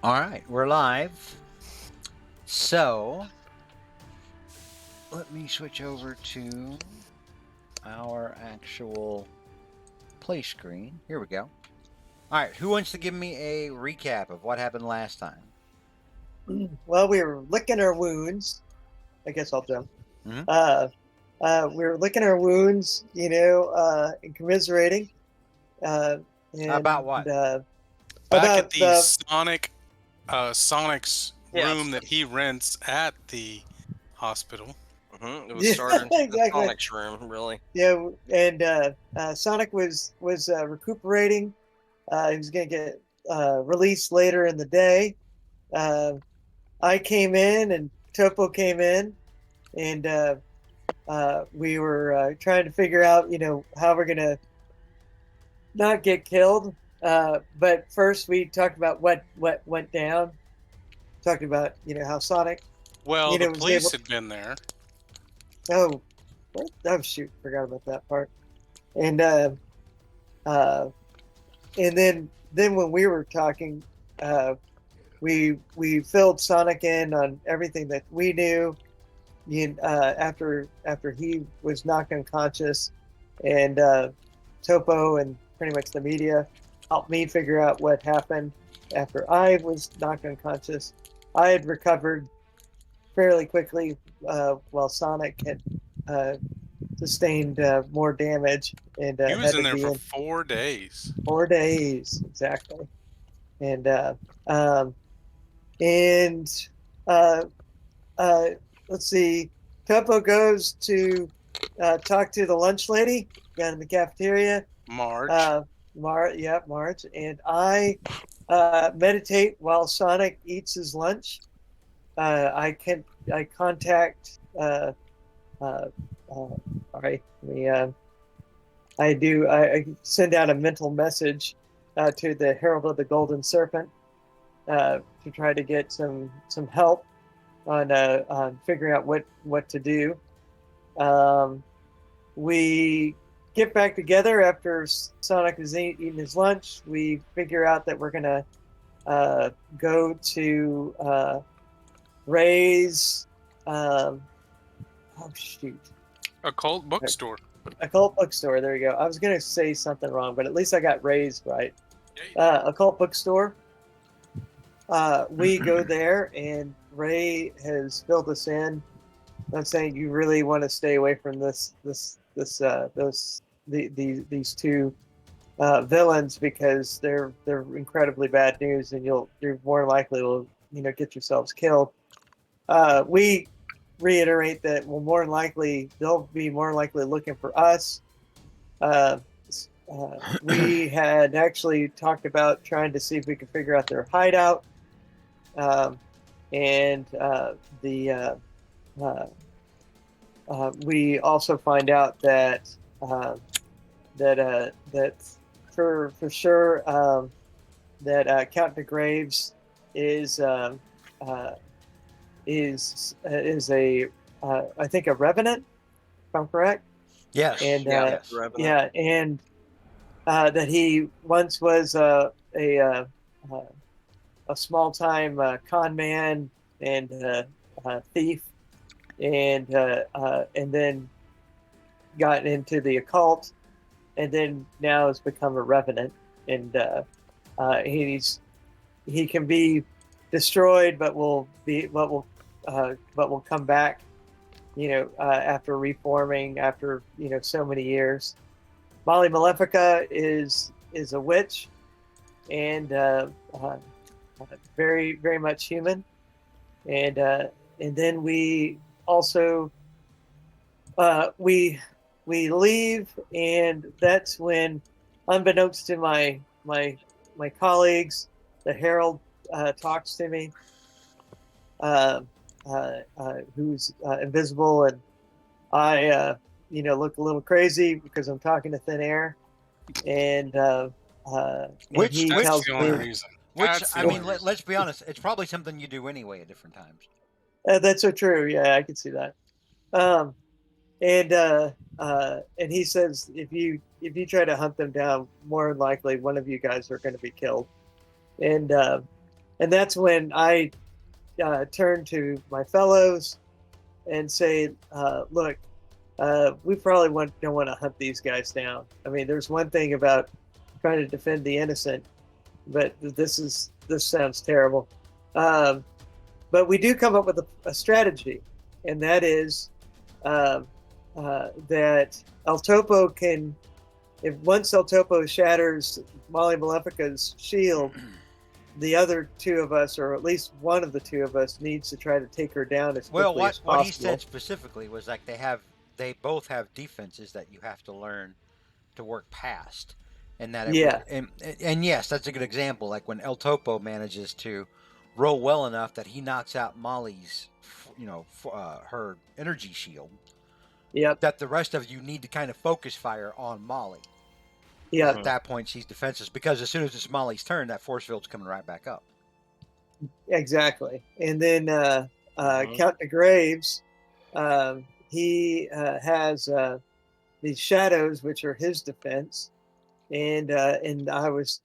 All right, we're live. So let me switch over to our actual play screen. Here we go. All right, who wants to give me a recap of what happened last time? Well, we were licking our wounds. I guess I'll jump. Mhm. We were licking our wounds, and commiserating. About And what? Back at about the the Sonic's Yes. room that he rents at the hospital. It was yeah, started in exactly. Sonic's room, really. Yeah, and Sonic was recuperating. He was going to get released later in the day. Uh, I came in, and Topo came in, and we were trying to figure out, how we're going to not get killed. But first, we talked about what went down. Talked about how Sonic, Well, the was police able. had been there. Oh, what? Oh shoot, forgot about that part. And uh, and then when we were talking, we filled Sonic in on everything that we knew. After he was knocked unconscious, and Topo and pretty much the media helped me figure out what happened after I was knocked unconscious. I had recovered fairly quickly, while Sonic had uh, sustained more damage and He was had in to there be for in 4 days. 4 days exactly. And um, and uh, uh, let's see, Topo goes to talk to the lunch lady down in the cafeteria. Marge. Uh, Marge, and I meditate while Sonic eats his lunch. I contact. Uh, all right, I send out a mental message to the Herald of the Golden Serpent to try to get some help on figuring out what to do. Um, we get back together after Sonic is eating his lunch. We figure out that we're gonna go to Ray's. Um, oh shoot, Occult bookstore. occult bookstore. There you go. I was gonna say something wrong, but at least I got Ray's right. Yeah, Occult bookstore. We go there, and Ray has filled us in. I'm saying you really want to stay away from these two villains, because they're incredibly bad news, and you're more likely will get yourselves killed. We reiterate that more than likely they'll be more likely looking for us. Uh, we had actually talked about trying to see if we could figure out their hideout, um, and uh, we also find out that that for sure, that Count de Graves is uh, is a I think a revenant, if I'm correct. Yes. And Yes. Revenant. yeah, and that he once was a small time con man and thief, and then got into the occult, and then now has become a revenant, and he can be destroyed, but will come back, after reforming after so many years. Molly Malefica is a witch, and very very much human, and then we also we leave, and that's when, unbeknownst to my colleagues, the Herald talks to me, uh, who's invisible, and I look a little crazy because I'm talking to thin air, and Which he That's tells the only me reason. which That's the I only mean, reason. let's be honest. It's probably something you do anyway at different times. that's so true. Yeah, I can see that. Um, and he says if you try to hunt them down, more than likely one of you guys are going to be killed. And And that's when I turn to my fellows and say, look, we probably don't want to hunt these guys down. I mean, there's one thing about trying to defend the innocent, but this sounds terrible. But we do come up with a strategy, and that is that El Topo can, if once El Topo shatters Molly Malefica's shield, the other two of us, or at least one of the two of us, needs to try to take her down as quickly as possible. What he said specifically was like they both have defenses that you have to learn to work past, and that and yes, that's a good example. Like when El Topo manages to roll well enough that he knocks out Molly's, her energy shield. Yep. That the rest of you need to kind of focus fire on Molly. Yeah. At that point, she's defenseless because as soon as it's Molly's turn, that force field's coming right back up. Exactly. And then Count de Graves, he has these shadows, which are his defense. And I was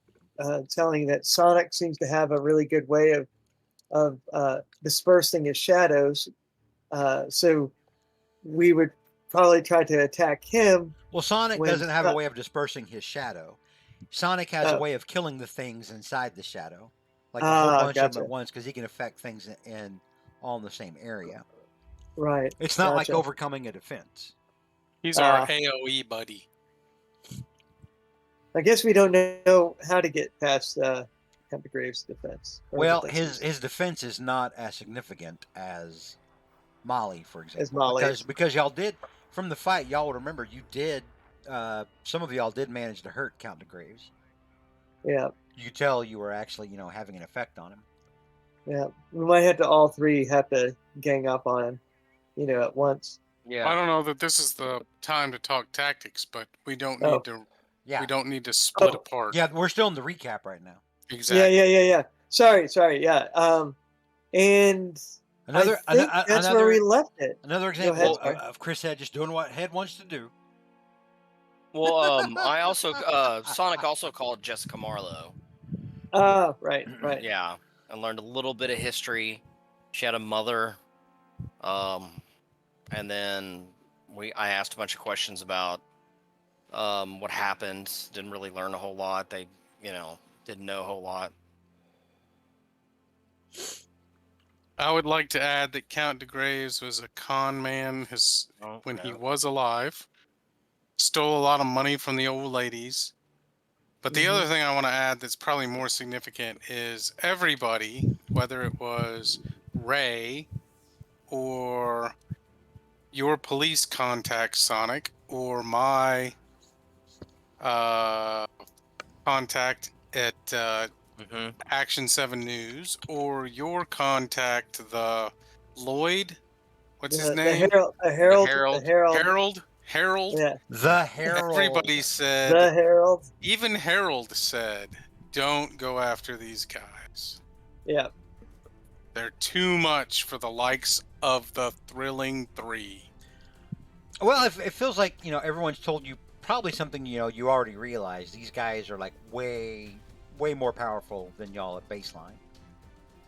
telling that Sonic seems to have a really good way of dispersing his shadows. So we would probably try to attack him. Well, Sonic doesn't have a way of dispersing his shadow. Sonic has a way of killing the things inside the shadow, like a whole bunch of them at once, because he can affect things all in the same area. Right. It's not like overcoming a defense. He's our AOE buddy. I guess we don't know how to get past Count de Graves' defense. Well, his defense is not as significant as Molly, for example. As Molly. Because y'all did, from the fight, y'all would remember you did, some of y'all did manage to hurt Count de Graves. Yeah. You could tell you were actually, having an effect on him. Yeah. We might have to all three have to gang up on him, at once. Yeah. I don't know that this is the time to talk tactics, but we don't need to. Yeah. We don't need to split apart. Yeah, we're still in the recap right now. Exactly. Yeah. Sorry. Yeah. And that's where we left it. Another example of Chris Head just doing what Head wants to do. Well, I also Sonic also called Jessica Marlowe. Oh, right. Yeah, and learned a little bit of history. She had a mother, and then I asked a bunch of questions about what happened. Didn't really learn a whole lot. They, didn't know a whole lot. I would like to add that Count de Graves was a con man when he was alive. Stole a lot of money from the old ladies. But the other thing I want to add that's probably more significant is everybody, whether it was Ray or your police contact, Sonic, or my contact at Action 7 News, or your contact, the Lloyd, what's his name? Harold. Yeah. The Herald. Everybody said. The Herald. Even Harold said, "Don't go after these guys. Yeah. They're too much for the likes of the Thrilling Three." Well, it feels like everyone's told you probably something you already realized. These guys are like way more powerful than y'all at baseline.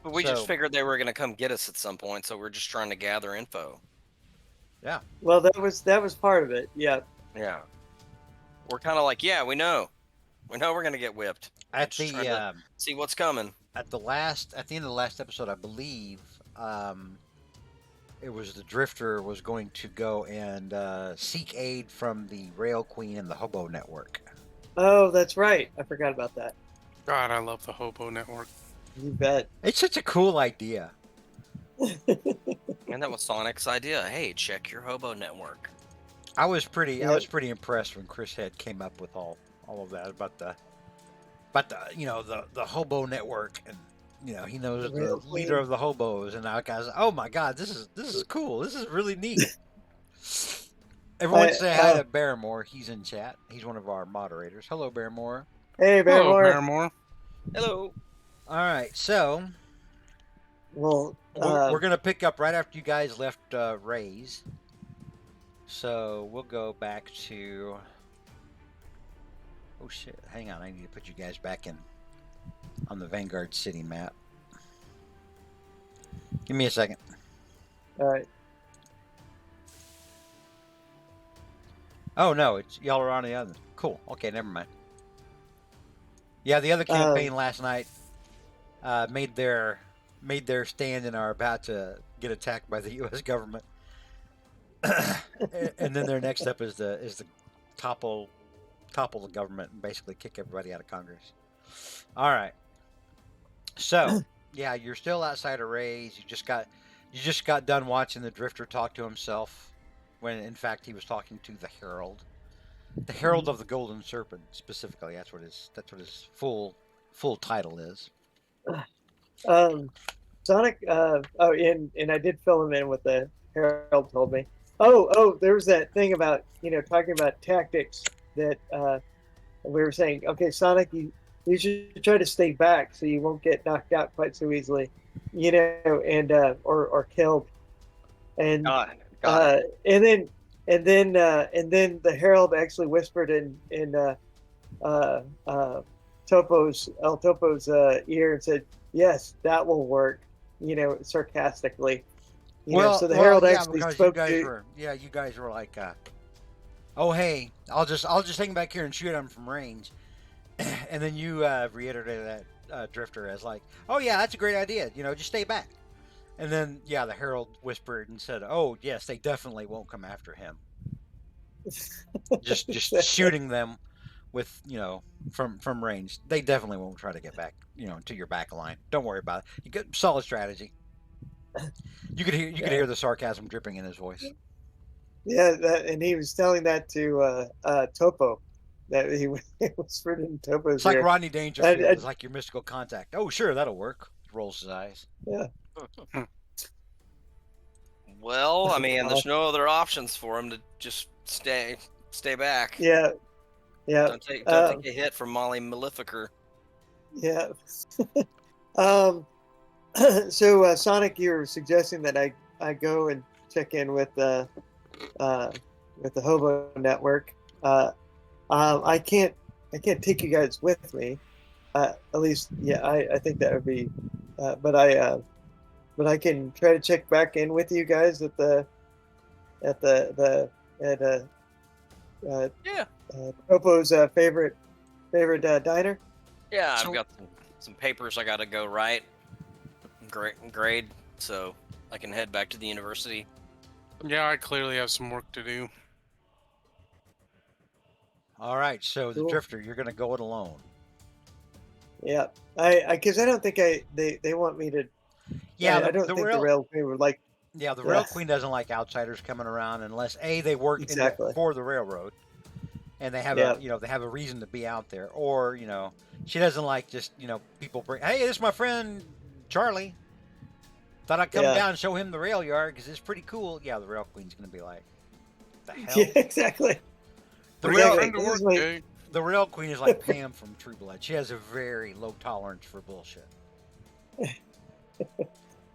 But we just figured they were going to come get us at some point, so we're just trying to gather info. Yeah. Well, that was part of it. Yeah. Yeah. We're kind of like, we know we're going to get whipped. At the see what's coming. At the end of the last episode, I believe, it was the Drifter was going to go and seek aid from the Rail Queen and the Hobo Network. Oh, that's right. I forgot about that. God, I love the Hobo Network. You bet. It's such a cool idea. And that was Sonic's idea. Hey, check your Hobo Network. I was pretty impressed when Chris Head came up with all of that about the Hobo Network, and he knows the leader of the hobos, and I guys, oh my God, this is cool. This is really neat. Everyone say hi to Barrymore. He's in chat. He's one of our moderators. Hello, Barrymore. Hey, Barrymore. Hello, Barrymore. Hello. All right, so well, we're gonna pick up right after you guys left Ray's. So we'll go back to. Oh shit! Hang on, I need to put you guys back on the Vanguard City map. Give me a second. All right. Oh no, it's y'all are on the other. Cool. Okay, never mind. Yeah, the other campaign last night made their stand and are about to get attacked by the U.S. government. And then their next step is the topple the government and basically kick everybody out of Congress. All right. So yeah, you're still outside of Ray's. You just got done watching the Drifter talk to himself, when in fact he was talking to the Herald. The Herald of the Golden Serpent, specifically. That's what his full title is. Sonic. And I did fill him in what the Herald told me. Oh, there was that thing about talking about tactics that we were saying. Okay, Sonic, you should try to stay back so you won't get knocked out quite so easily, and or killed. And Got it. and then the Herald actually whispered in Topo's ear and said, "Yes, that will work," sarcastically. So the Herald actually spoke to. You guys were like, "Oh hey, I'll just hang back here and shoot him from range," and then you reiterated that Drifter as like, "Oh yeah, that's a great idea. Just stay back." And then the Herald whispered and said, "Oh yes, they definitely won't come after him." just shooting them with from range. They definitely won't try to get back to your back line. Don't worry about it. You get solid strategy. You could hear the sarcasm dripping in his voice. Yeah, and he was telling that to Topo, that he whispered in Topo's It's like ear. Rodney Dangerfield. It's like your mystical contact. Oh sure, that'll work. Rolls his eyes. Yeah. Well, I mean, there's no other options for him to just stay back. Yeah. Don't take a hit from Molly Maleficer. Yeah. So Sonic, you're suggesting that I go and check in with the Hobo Network. I can't take you guys with me. At least, I think that would be. But I can try to check back in with you guys at Topo's favorite diner. Yeah, I've got some papers I got to go write, grade, so I can head back to the university. Yeah, I clearly have some work to do. All right, so the Cool. Drifter, you're gonna go it alone. Yeah, because I don't think they want me to. Yeah, I don't think the Rail Queen would like. Yeah, the Rail Queen doesn't like outsiders coming around unless they work for the railroad, and they have they have a reason to be out there, or she doesn't like just people bring. Hey, this is my friend Charlie. Thought I'd come down and show him the rail yard because it's pretty cool. Yeah, the Rail Queen's gonna be like, the hell? Yeah, exactly. The Rail Queen is like Pam from True Blood. She has a very low tolerance for bullshit.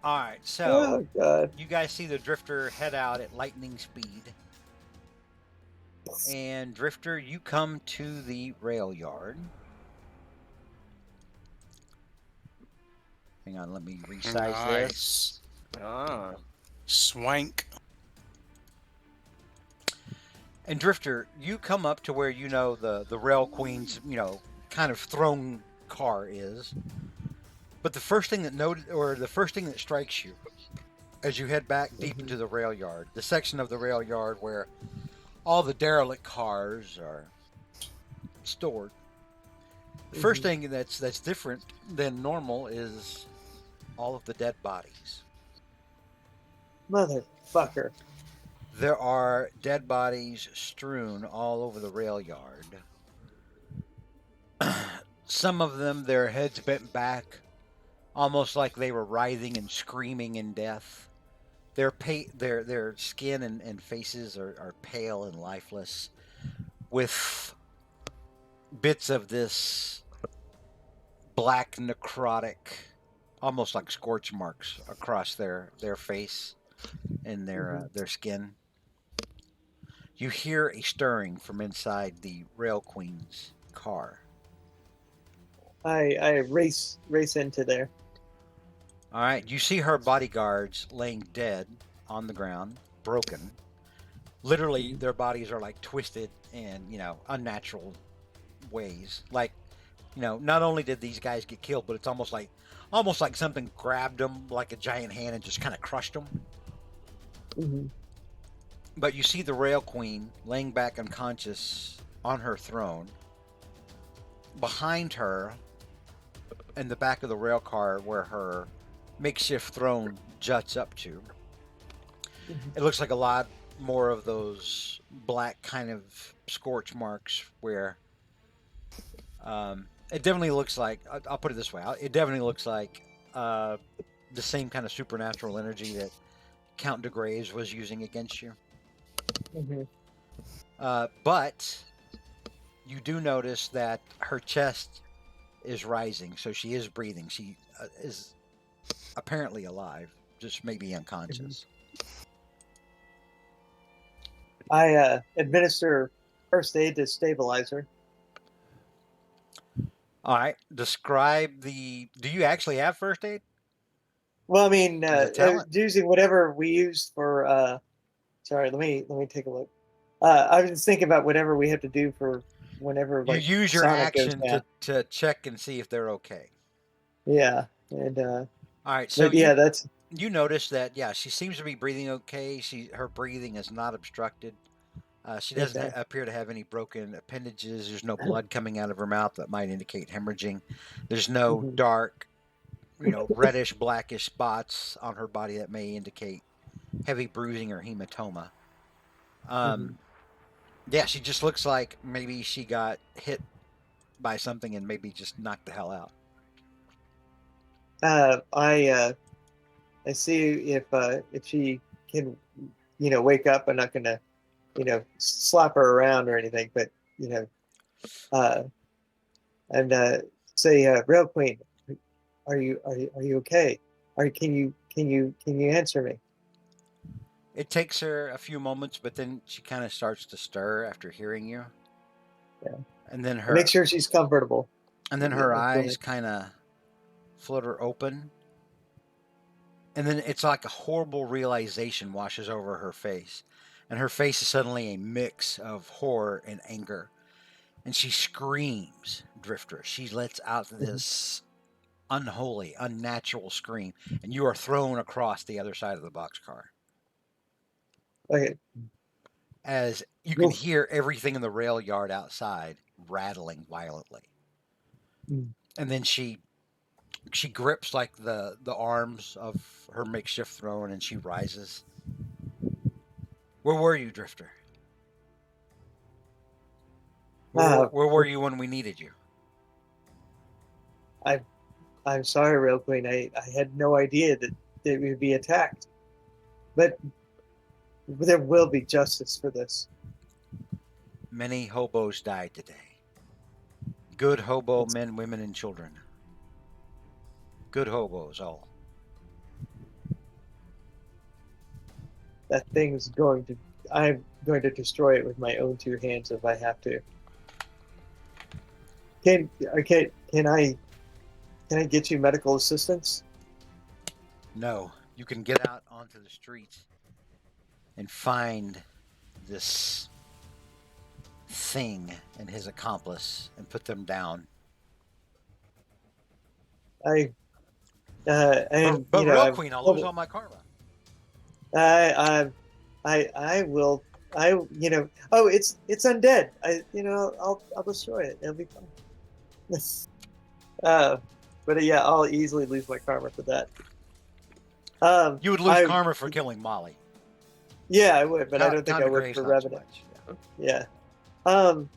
All right, so you guys see the Drifter head out at lightning speed. And Drifter, you come to the rail yard. Hang on, let me resize this. Swank. And Drifter, you come up to where the Rail Queen's kind of throne car is. But the first thing that strikes you as you head back deep into the rail yard, the section of the rail yard where all the derelict cars are stored. The first thing that's different than normal is all of the dead bodies. Motherfucker. There are dead bodies strewn all over the rail yard. Some of them, their heads bent back, almost like they were writhing and screaming in death. Their skin and faces are pale and lifeless, with bits of this black necrotic, almost like scorch marks across their face and their skin. You hear a stirring from inside the Rail Queen's car. I race into there. All right, you see her bodyguards laying dead on the ground, broken. Literally, their bodies are like twisted in, unnatural ways. Like, not only did these guys get killed, but it's almost like something grabbed them like a giant hand and just kind of crushed them. Mm-hmm. But you see the Rail Queen laying back unconscious on her throne. Behind her, in the back of the rail car where her makeshift throne juts up to, Mm-hmm. it looks like a lot more of those black kind of scorch marks where it definitely looks like, I'll put it this way, it definitely looks like the same kind of supernatural energy that Count de Graves was using against you. Mm-hmm. But you do notice that her chest is rising, so she is breathing. She is apparently alive, just maybe unconscious. I administer first aid to stabilize her. All right, describe the. Do you actually have first aid? Well, I mean, As a talent? using whatever we used for. Sorry, let me take a look. I was just thinking about whatever we have to do for whenever You like use your Sonic goes action down. to check and see if they're okay. Yeah, and All right, so but yeah, that's you notice that she seems to be breathing okay. Her breathing is not obstructed. She doesn't okay. appear to have any broken appendages. There's no blood coming out of her mouth that might indicate hemorrhaging. There's no Mhm. dark, reddish, blackish spots on her body that may indicate heavy bruising or hematoma. Yeah, she just looks like maybe she got hit by something and maybe just knocked the hell out. I see if she can, wake up. I'm not gonna, slap her around or anything, but uh, and say, Rail Queen, are you okay? Can you answer me? It takes her a few moments, but then she kind of starts to stir after hearing you. Yeah. And then I make sure she's comfortable. her Go eyes ahead. kind of flutter open. And then it's like a horrible realization washes over her face. And her face is suddenly a mix of horror and anger. And she screams, Drifter. She lets out this unholy, unnatural scream. And you are thrown across the other side of the boxcar. Okay. As you can Oof. hear everything in the rail yard outside rattling violently. Mm. And then she grips like the arms of her makeshift throne and she rises. Where were you, Drifter? Where were you when we needed you? I'm sorry, Rail Queen. I had no idea that we would be attacked, but there will be justice for this. Many hobos died today. Good hobo It's, men, women, and children. Good hobos, all. that thing's going to. I'm going to destroy it with my own two hands if I have to. Can I get you medical assistance? No, you can get out onto the streets and find this thing and his accomplice and put them down. But Real Queen, I'll lose all my karma. I will. Oh, it's undead. I'll destroy it. It'll be fine. But yeah, I'll easily lose my karma for that. You would lose karma for killing Molly. Yeah, I would, but I don't think I would for Revenant. Yeah. I'm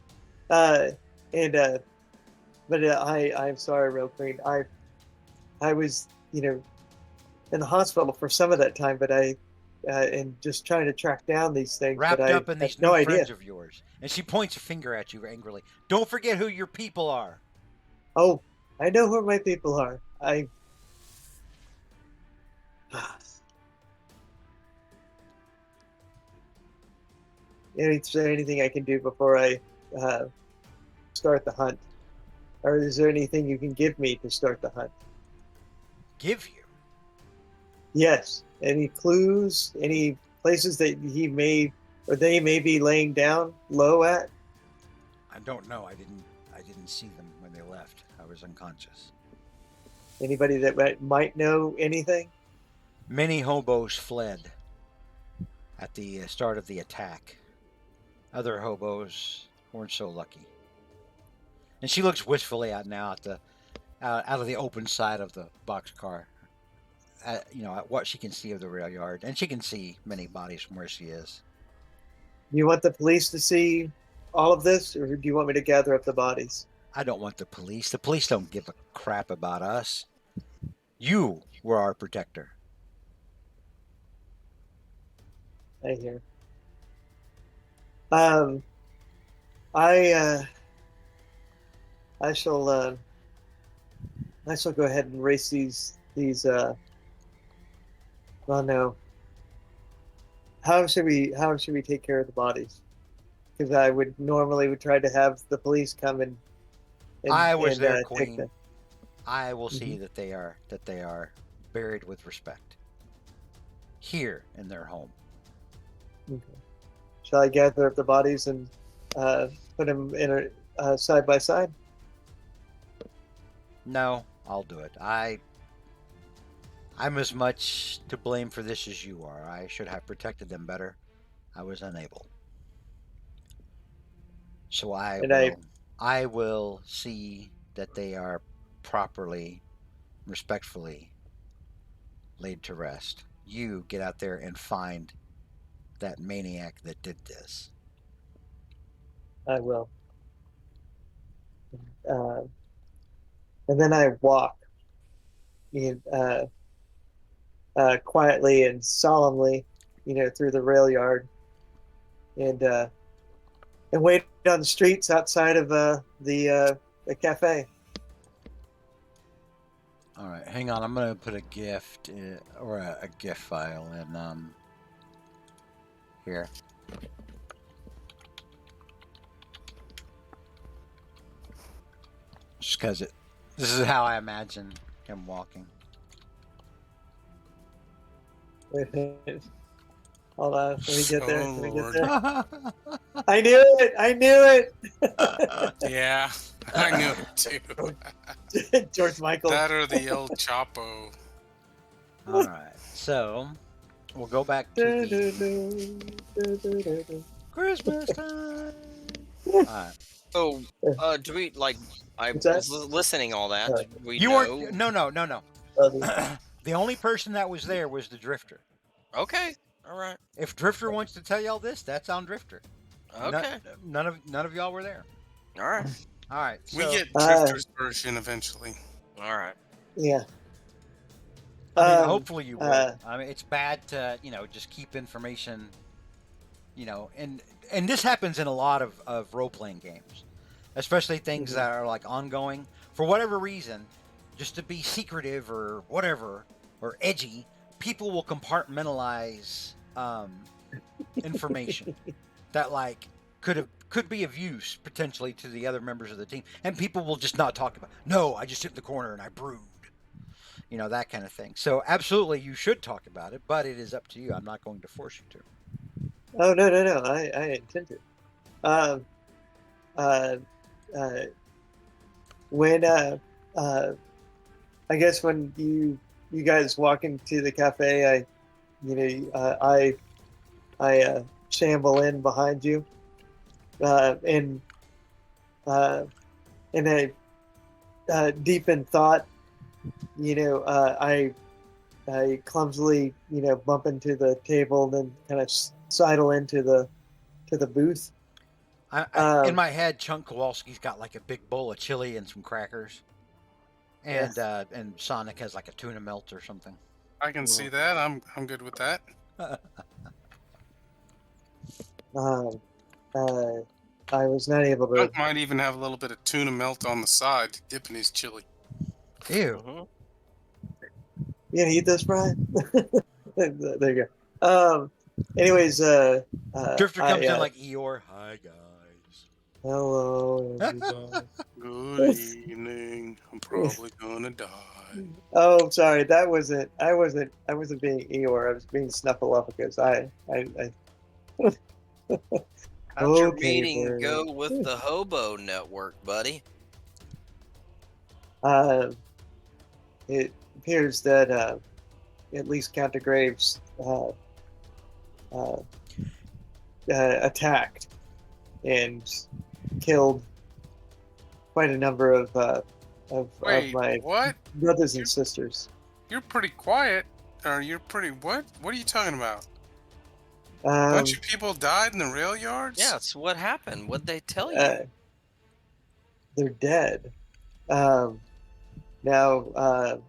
sorry, Real Queen. I was, in the hospital for some of that time, but and just trying to track down these things. Wrapped but up I in these no new idea. friends of yours. And she points a finger at you angrily. Don't forget who your people are. Oh, I know who my people are. Is there anything I can do before I start the hunt? Or is there anything you can give me to start the hunt? Give you? Yes. Any clues? Any places that he may or they may be laying down low at? I don't know. I didn't see them when they left. I was unconscious. Anybody that might know anything? Many hobos fled at the start of the attack. Other hobos weren't so lucky. And she looks wistfully out now at the out of the open side of the boxcar. At what she can see of the rail yard, and she can see many bodies from where she is. Do you want the police to see all of this, or do you want me to gather up the bodies? I don't want the police. The police don't give a crap about us. You were our protector. I hear. I shall go ahead and race these well, no. How should we take care of the bodies? Because I would normally try to have the police come and I was their take queen. them. I will see that they are buried with respect here in their home. Okay. Shall I gather up the bodies and put them in a side by side? No, I'll do it. I'm as much to blame for this as you are. I should have protected them better. I was unable. So I will see that they are properly, respectfully laid to rest. You get out there and find that maniac that did this. I will. And then I walk quietly and solemnly, through the rail yard, and wait on the streets outside of the cafe. All right, hang on. I'm gonna put a gift or a GIF file in here. Just because this is how I imagine him walking. Hold on, let me get there. Oh, Let me Lord. get there. I knew it. I knew it. Yeah, I knew it too. George Michael. That or the El Chapo. All right, so we'll go back to the Christmas time. All right. So, do we I What's that? was listening all that. Did we You know? weren't. No. The only person that was there was the Drifter. Okay, all right. If Drifter wants to tell y'all this, that's on Drifter. Okay, None of y'all were there. all right, All right. We So, get Drifter's version eventually. all right. Yeah. I mean, hopefully you will. I mean, it's bad to just keep information. And this happens in a lot of role playing games, especially things that are like ongoing for whatever reason, just to be secretive or whatever or edgy. People will compartmentalize information that could be of use potentially to the other members of the team, and people will just not talk about. No, I just sit in the corner and I brood. That kind of thing. So absolutely, you should talk about it, but it is up to you. I'm not going to force you to. Oh no! I intend to. When I guess when you guys walk into the cafe, I shamble in behind you, and in a deep in thought, I clumsily bump into the table and then kind of sidle into the booth. In my head, Chunk Kowalski's got like a big bowl of chili and some crackers, and and Sonic has like a tuna melt or something. I can see that. I'm good with that. I was not able to. Chunk might even have a little bit of tuna melt on the side to dip in his chili. Ew. Mhm. You gonna eat this, Brian? There you go. Anyways, Drifter comes in like Eeyore. Hi guys. hello. everybody. Good evening. I'm probably gonna die. Oh, sorry. That wasn't. I wasn't. I wasn't being Eeyore. I was being Snuffleupagus. How'd your Okay, meeting Bird. go with the hobo network, buddy? Uh, it appears that at least Count de Graves uh, attacked and killed quite a number of Wait, my what? brothers You- and sisters. You're pretty quiet. Or you're pretty what? What are you talking about? Bunch Um, of people died in the rail yards? Yeah, so what happened? What'd they tell you? they're dead. Um, now,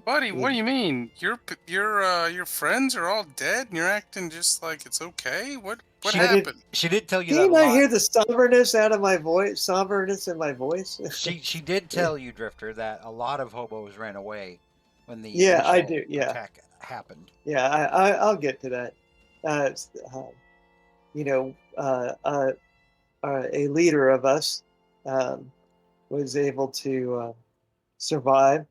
Buddy, what do you mean? Your friends are all dead and you're acting just like it's okay? What She happened? She did tell you do that you a not lot. hear the somberness out of my voice? Somberness in my voice. She did tell you, Drifter, that a lot of hobos ran away when the Yeah, I initial do. Yeah, attack happened. yeah. I'll get to that. You know, a leader of us um, was able to survive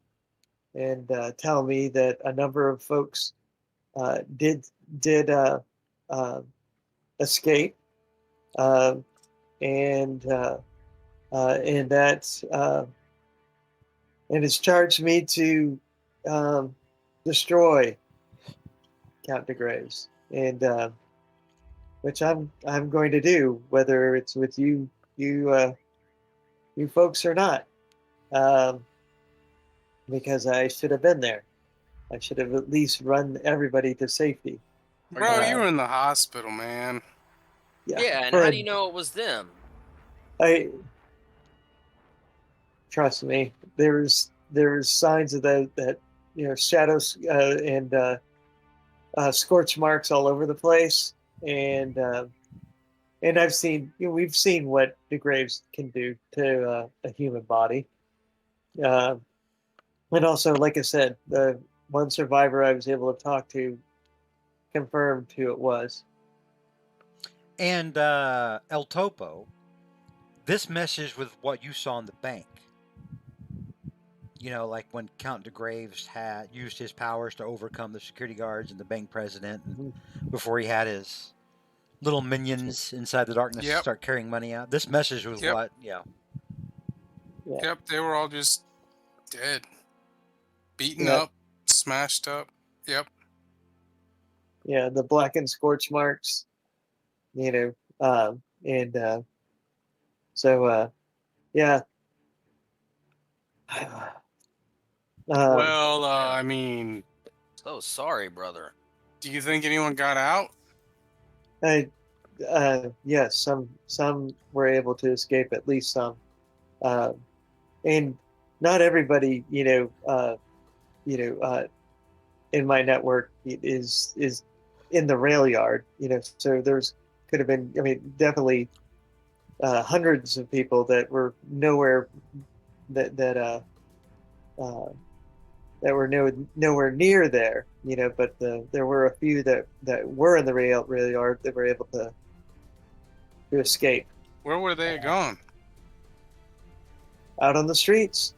and tell me that a number of folks did uh, escape, um, and that and has charged me to destroy Count de Graves, and which I'm going to do, whether it's with you folks or not, um, because I should have been there. I should have at least run everybody to safety. Bro, you were in the hospital, man. Yeah, and for how a- do you know it was them? I trust me. There's signs of that shadows and scorch marks all over the place, and I've seen we've seen what the graves can do to a human body, uh, and also like I said, the one survivor I was able to talk to confirmed who it was. And El Topo, this meshes with what you saw in the bank. You know, like when Count de Graves had used his powers to overcome the security guards and the bank president, and before he had his little minions inside the darkness Yep. start carrying money out. This meshes with Yep. what, yeah. Yeah. Yep, they were all just dead. Beaten Yeah. up, smashed up. Yep. Yeah, the blackened scorch marks, and so yeah. Well, I mean, So sorry, brother. do you think anyone got out? Yes, some were able to escape, at least some, and not everybody, in my network is in the rail yard, So there's could have been, I mean, definitely hundreds of people that were nowhere that were nowhere near there, But there were a few that were in the rail yard that were able to escape Where were they gone? out on the streets.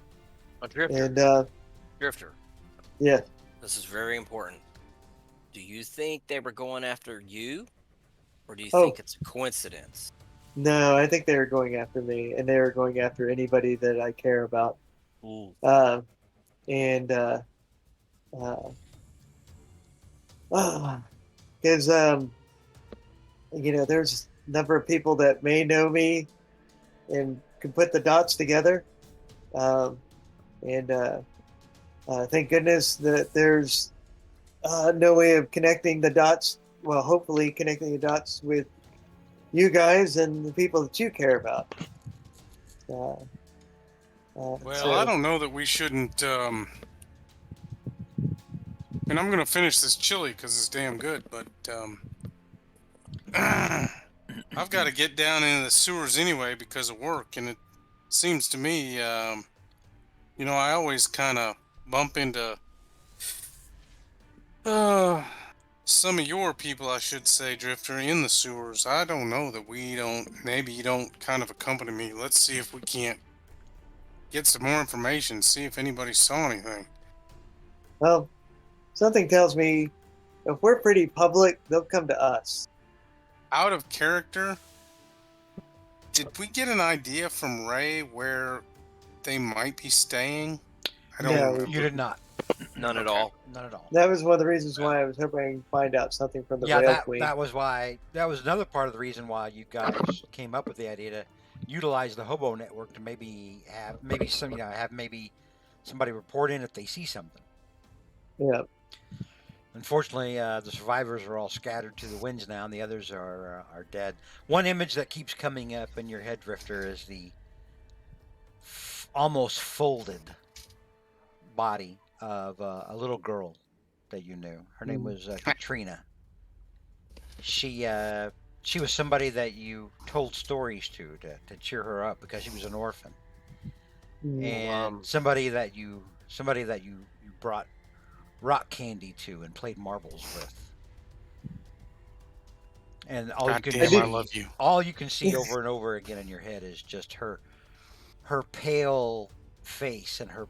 A drifter. And Drifter. yeah, This is very important. Do you think they were going after you? Or do you Oh. think it's a coincidence? no, I think they were going after me, and they were going after anybody that I care about. Ooh. And because there's a number of people that may know me and can put the dots together, and thank goodness that there's no way of connecting the dots. Well, hopefully connecting the dots with you guys and the people that you care about. Well, I don't know that we shouldn't. And I'm gonna finish this chili because it's damn good. But I've got to get down into the sewers anyway because of work, and it seems to me, I always kind of bump into some of your people, I should say, Drifter, in the sewers. I don't know that we don't. Maybe you don't kind of accompany me. Let's see if we can't get some more information. See if anybody saw anything. Well, something tells me if we're pretty public, they'll come to us. Out of character, did we get an idea from Ray where they might be staying? I don't No, remember. You did not. None at Okay. all. Not at all. That was one of the reasons why I was hoping to find out something from the Yeah, Rail that Queen. that was why. That was another part of the reason why you guys came up with the idea to utilize the hobo network to maybe have somebody report in if they see something. Yeah. Unfortunately, the survivors are all scattered to the winds now, and the others are dead. One image that keeps coming up in your head, Drifter, is the almost folded body of a little girl that you knew. Her name was Katrina. She was somebody that you told stories to cheer her up because she was an orphan, and somebody that you brought rock candy to and played marbles with. And all God you can damn, see, I love you. all you can see over and over again in your head is just her pale face and her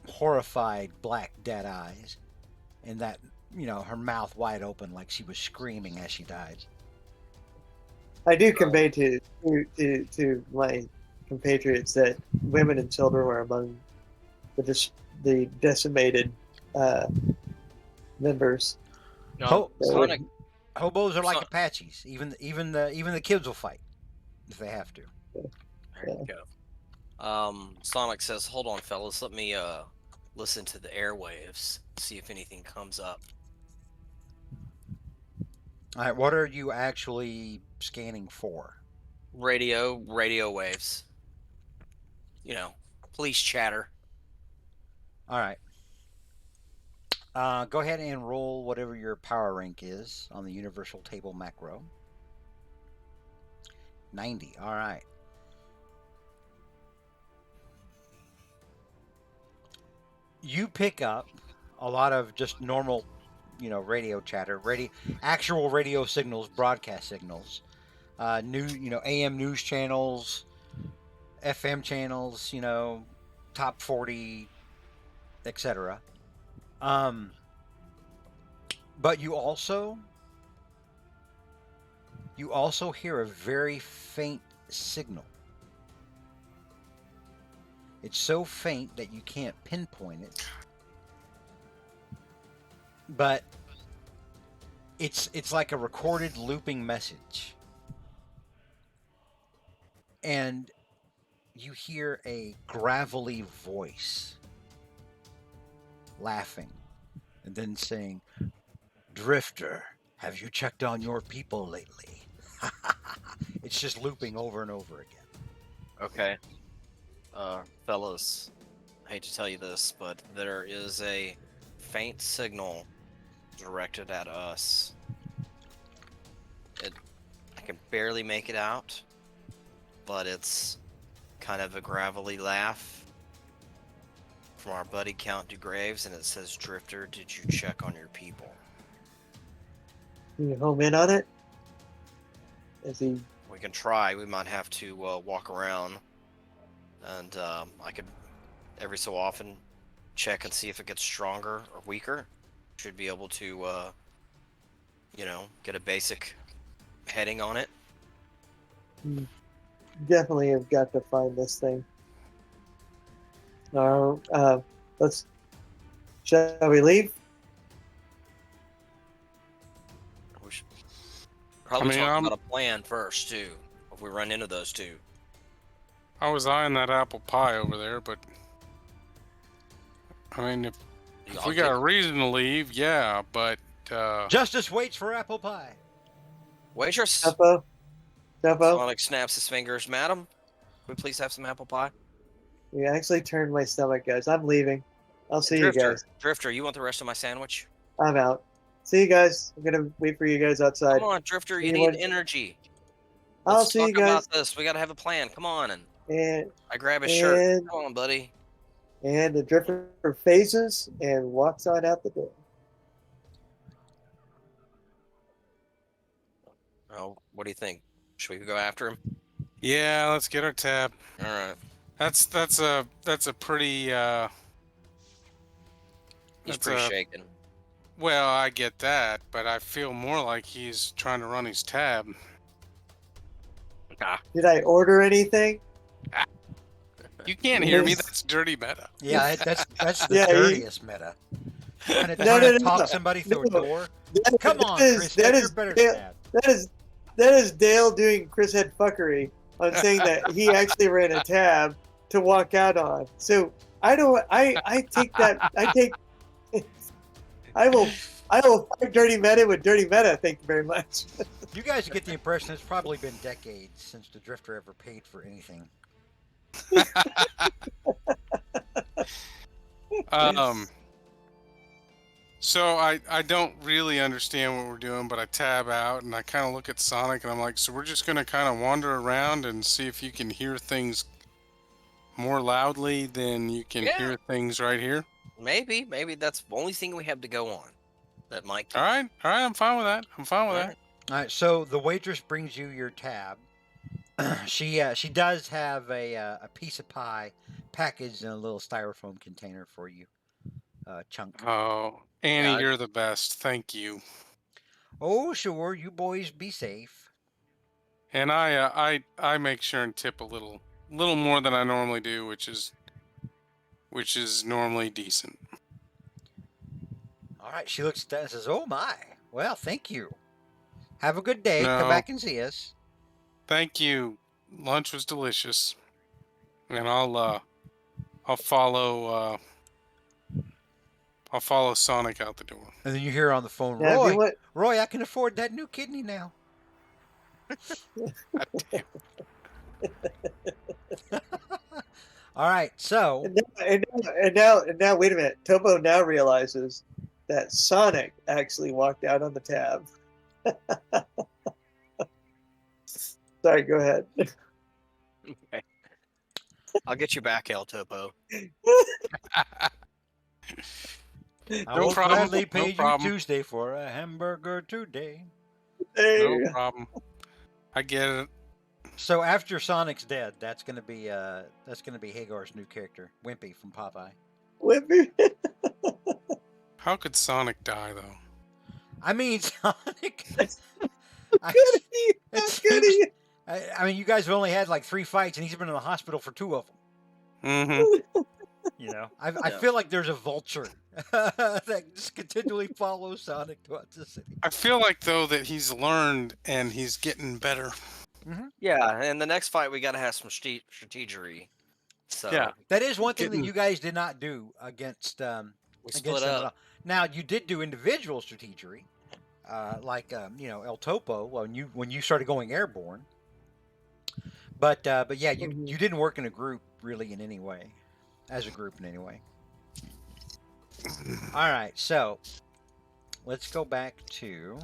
horrified black dead eyes, and that her mouth wide open like she was screaming as she died. I do convey to my compatriots that women and children were among the decimated members. Sonic, Hobos are like Son- Apaches. Even the kids will fight if they have to. there you go. Sonic says, "Hold on, fellas. Let me listen to the airwaves, see if anything comes up." All right, what are you actually scanning for? Radio waves. Police chatter. All right. Go ahead and roll whatever your power rank is on the universal table macro. 90. All right. You pick up a lot of just normal, radio chatter, actual radio signals, broadcast signals, AM news channels, FM channels, top 40, etc. But you also hear a very faint signal. It's so faint that you can't pinpoint it, but it's like a recorded looping message, and you hear a gravelly voice laughing and then saying, "Drifter, have you checked on your people lately?" It's just looping over and over again. Okay. Fellas, I hate to tell you this, but there is a faint signal directed at us. I can barely make it out, but it's kind of a gravelly laugh from our buddy Count DeGraves, and it says, "Drifter, did you check on your people?" Can you home in on it? Is he? We can try. We might have to walk around, and I could every so often check and see if it gets stronger or weaker. Should be able to, get a basic heading on it. Definitely have got to find this thing. Shall we leave? We should probably talk I'm- about a plan first too. If we run into those two. I was eyeing that apple pie over there, but I mean, if we got a reason to leave, yeah, but Justice waits for apple pie. Waitress. Tempo. Sonic snaps his fingers. Madam, could we please have some apple pie? You actually turned my stomach, guys. I'm leaving. I'll see you guys. Drifter, you want the rest of my sandwich? I'm out. See you guys. I'm gonna wait for you guys outside. Come on, Drifter, you need energy. I'll see you Let's talk guys. about this. We gotta have a plan. Come on, And I grab his shirt. Come on, buddy. And the Drifter phases and walks on out the door. Oh, what do you think? Should we go after him? yeah, let's get our tab. All right. That's a pretty He's That's pretty shaken. Well, I get that, but I feel more like he's trying to run his tab. Ah, Did I order anything? You can't hear me. Yes. That's dirty meta. Yeah, that's the Yeah, dirtiest meta. Trying to, No, trying no, to no, talk no. somebody through a No. door. That- Come that on, is- Chris. that You're is better Dale- than that. that is Dale doing Chris Head fuckery on saying that he actually ran a tab to walk out on. So I don't. I take that. I will fight dirty meta with dirty meta. Thank you very much. You guys get the impression it's probably been decades since the Drifter ever paid for anything. Um. So I don't really understand what we're doing, but I tab out and I kind of look at Sonic and I'm like, so we're just gonna kind of wander around and see if you can hear things more loudly than you can Yeah. hear things right here. maybe that's the only thing we have to go on. That might. All right, I'm fine with that. I'm fine with that. Alright. All right, so the waitress brings you your tab. she does have a piece of pie packaged in a little styrofoam container for you, Chunk. Oh, Annie, Yeah, you're the best. Thank you. Oh, sure, you boys be safe. And I make sure and tip a little more than I normally do, which is normally decent. All right, she looks at that and says, "Oh my, well, thank you. Have a good day. Come No. back and see us." Thank you. Lunch was delicious. And I'll follow Sonic out the door. And then you hear on the phone, Now, if you "Roy, want, Roy, I can afford that new kidney now." God damn. All right, so and now, wait a minute. Topo now realizes that Sonic actually walked out on the tab. Sorry, go ahead. Okay. I'll get you back, El Topo. I No will problem, gladly no pay you problem. Tuesday for a hamburger today. Hey, No problem. I get it. So after Sonic's dead, that's gonna be Hagar's new character, Wimpy from Popeye. Whippy. How could Sonic die though? I mean, Sonic. How could he? it How could seems- he? I mean, you guys have only had like 3 fights, and he's been in the hospital for 2 of them. Mm-hmm. You know, I Yeah. feel like there's a vulture that just continually follows Sonic throughout the city. I feel like though that he's learned and he's getting better. Yeah, and the next fight we got to have some strategery. So Yeah. That is one thing that Getting- you guys did not do against we against split them at up. all. Now you did do individual strategery, like El Topo when you started going airborne. But yeah, you didn't work in a group really in any way, as a group in any way. All right, so let's go back to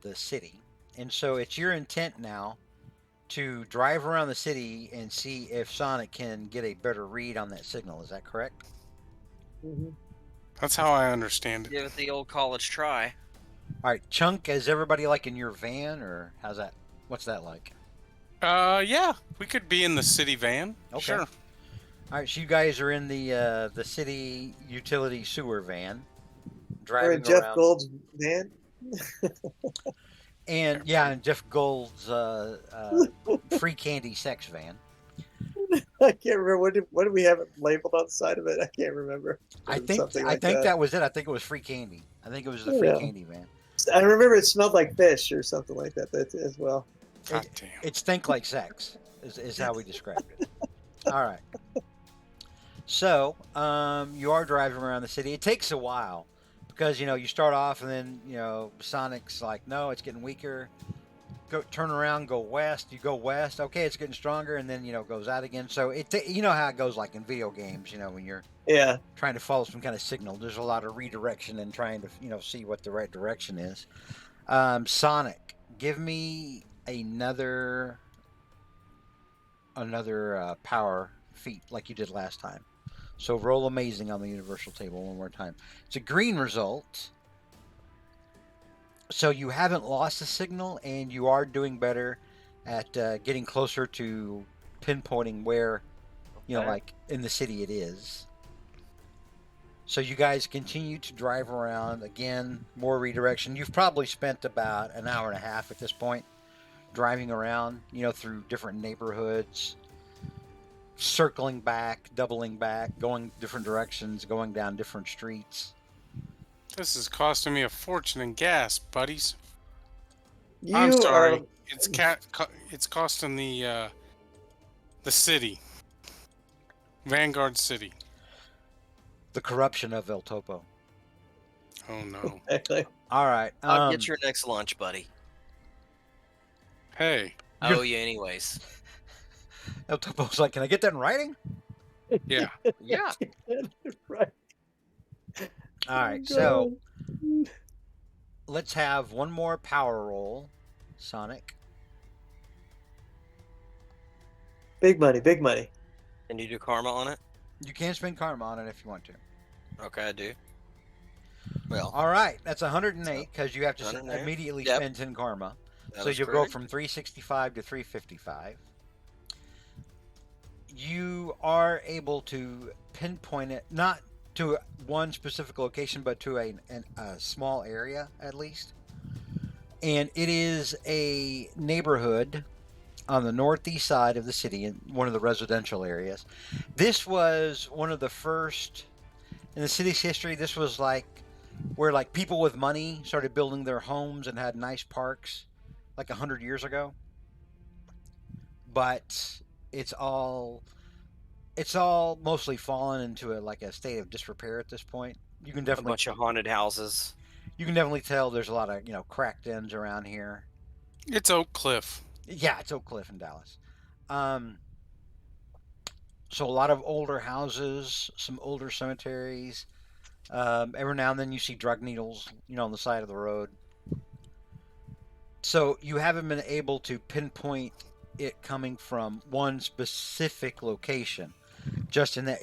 the city, and so it's your intent now to drive around the city and see if Sonic can get a better read on that signal. Is that correct? Mhm. That's how I understand it. Give it the old college try. All right, Chunk, is everybody like in your van, or how's that? What's that like? Yeah, we could be in the city van. Okay. Sure. All right, so you guys are in the city utility sewer van, Or driving in Jeff around. Gold's van. And yeah, and Jeff Gold's free candy sex van. I can't remember what did we have it labeled on the side of it. I can't remember. I It was think something I like think that was it. I think it was free candy. I think it was the free Yeah. candy van. I remember it smelled like fish or something like that as well. God damn. It stank like sex, is how we described it. All right. So you are driving around the city. It takes a while because you start off and then Sonic's like, no, it's getting weaker. Go turn around, go west. You go west. Okay, it's getting stronger, and then goes out again. So you know how it goes, like in video games. When you're Yeah. trying to follow some kind of signal, there's a lot of redirection and trying to see what the right direction is. Sonic, give me another power feat like you did last time. So roll amazing on the universal table one more time. It's a green result. So you haven't lost the signal, and you are doing better at getting closer to pinpointing where, Okay. like in the city it is. So you guys continue to drive around. Again, more redirection. You've probably spent about an hour and a half at this point driving around, through different neighborhoods, circling back, doubling back, going different directions, going down different streets. This is costing me a fortune in gas, buddies. I'm You sorry. It's costing the city, Vanguard City. The corruption of El Topo. Oh no. Exactly. All right. I'll get your next lunch, buddy. Hey. I owe you anyways. El Topo's like, can I get that in writing? Yeah. Yeah. Right. All right. So let's have one more power roll, Sonic. Big money, big money. Can you do karma on it? You can spend karma on it if you want to. Okay, I do. Well, All right. That's 108 because you have to 108. immediately Yep. spend 10 karma. that So is you'll go correct. from 365 to 355. You are able to pinpoint it, not to one specific location, but to a small area at least. And it is a neighborhood on the northeast side of the city in one of the residential areas. This was one of the first in the city's history. This was like where like people with money started building their homes and had nice parks like 100 years ago. But it's all mostly fallen into a state of disrepair at this point. You can A definitely bunch of haunted houses. tell there's a lot of cracked ends around here. It's Oak Cliff. Yeah, it's Oak Cliff in Dallas. So a lot of older houses, some older cemeteries. Every now and then you see drug needles, on the side of the road. So you haven't been able to pinpoint it coming from one specific location, just in that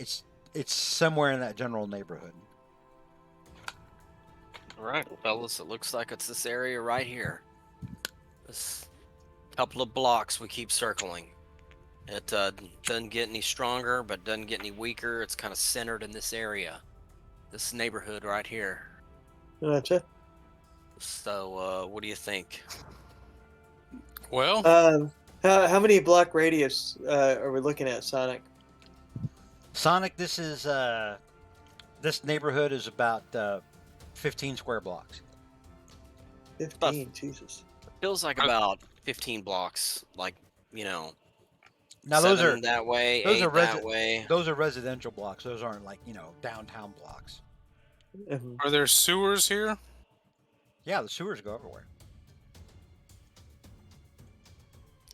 it's somewhere in that general neighborhood. All right, fellas, it looks like it's this area right here. This couple of blocks we keep circling. It doesn't get any stronger, but doesn't get any weaker. It's kind of centered in this area, this neighborhood right here. Gotcha. So, what do you think? Well, How many block radius are we looking at, Sonic? Sonic, this neighborhood is about 15 square blocks. 15. Jesus. Feels like about 15 blocks, like, Now 7 that way, those 8 are that way. those are residential blocks. Those aren't like downtown blocks. Mhm. are there sewers here? Yeah, the sewers go everywhere.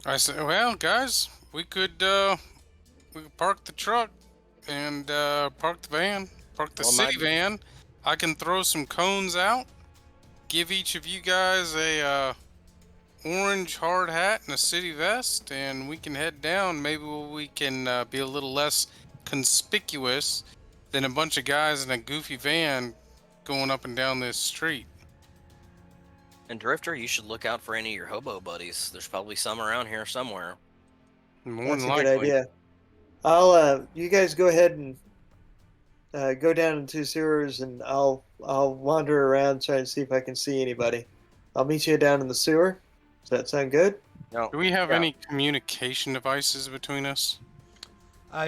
I said, well, guys, we could park the truck and park the van, park the Well, city van. I can throw some cones out, give each of you guys a orange hard hat and a city vest, and we can head down. Maybe we can be a little less conspicuous than a bunch of guys in a goofy van going up and down this street. And Drifter, you should look out for any of your hobo buddies. There's probably some around here somewhere. More That's than a likely. good idea. I'll you guys go ahead and go down into sewers, and I'll wander around trying to see if I can see anybody. I'll meet you down in the sewer. Does that sound good? No. Do we have Yeah. any communication devices between us?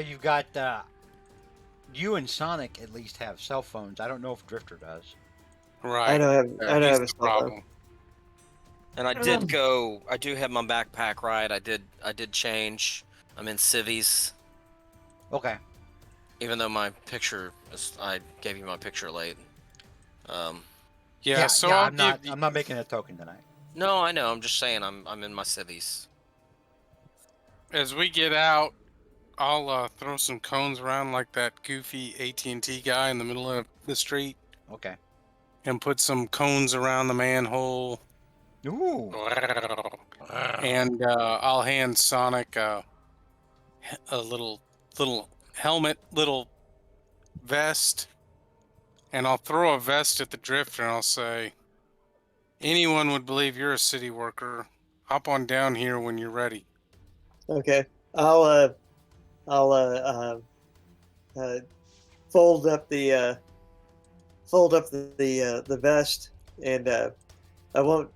You've got you and Sonic at least have cell phones. I don't know if Drifter does. Right. I don't have He's a the cell phone. problem. And I did go. I do have my backpack right. I did change. I'm in civvies, Okay. even though my picture is. I gave you my picture late. Yeah, so yeah, I'll I'm not. give you- I'm not making a token tonight. No, I know. I'm just saying. I'm in my civvies. as we get out, I'll throw some cones around like that goofy AT&T guy in the middle of the street, Okay. and put some cones around the manhole. Ooh. And I'll hand Sonic a little helmet, little vest, and I'll throw a vest at the Drifter, and I'll say, anyone would believe you're a city worker. Hop on down here when you're ready. Okay. I'll fold up the fold up the vest, and I won't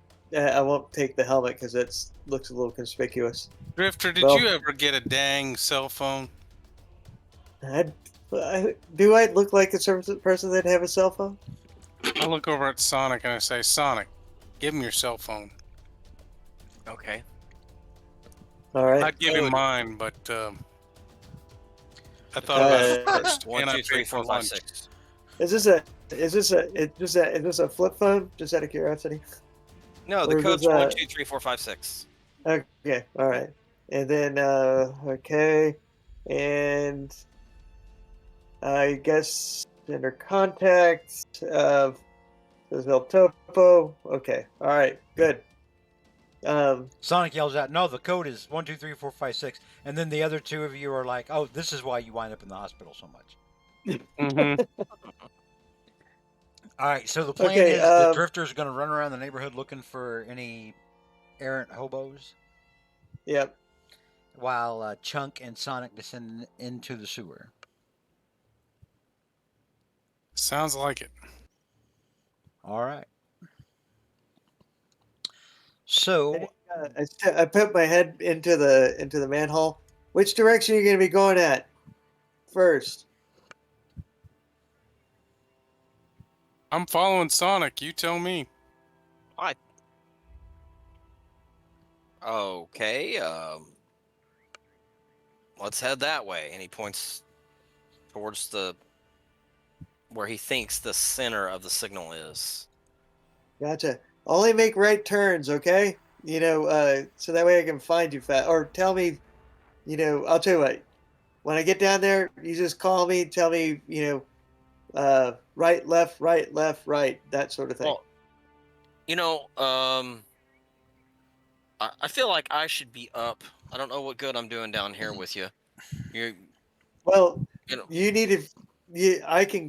take the helmet because it looks a little conspicuous. Drifter, did Well- you ever get a dang cell phone? Do I look like a person that have a cell phone? I look over at Sonic and I say, Sonic, give him your cell phone. Okay. All right. I'd give him Good. mine, but I thought about it first, One, and I two, three, paid for four, five, lunch. six. Is this a flip phone? Just out of curiosity. No, Or the is code's this, 1, 2, 3, 4, 5, 6. Okay. All right. And then okay, and I guess under contact there's El Topo. Okay. All right. Good. Sonic yells out, "No, the code is 12345 6." And then the other two of you are like, "Oh, this is why you wind up in the hospital so much." Mm-hmm. All right, so the plan Okay, is the drifter's going to run around the neighborhood looking for any errant hobos, Yep. while Chunk and Sonic descend into the sewer. Sounds like it. All right. So I put my head into the manhole. Which direction are you going to be going at first? I'm following Sonic. You tell me. Okay, let's head that way. And he points towards where he thinks the center of the signal is. Gotcha. Only make right turns, okay? So that way I can find you fast. Or tell me, I'll tell you what. When I get down there, you just call me, tell me, right, left, right, that sort of thing. Well, I feel like I should be up. I don't know what good I'm doing down here with you. Well, You know, you need to. I can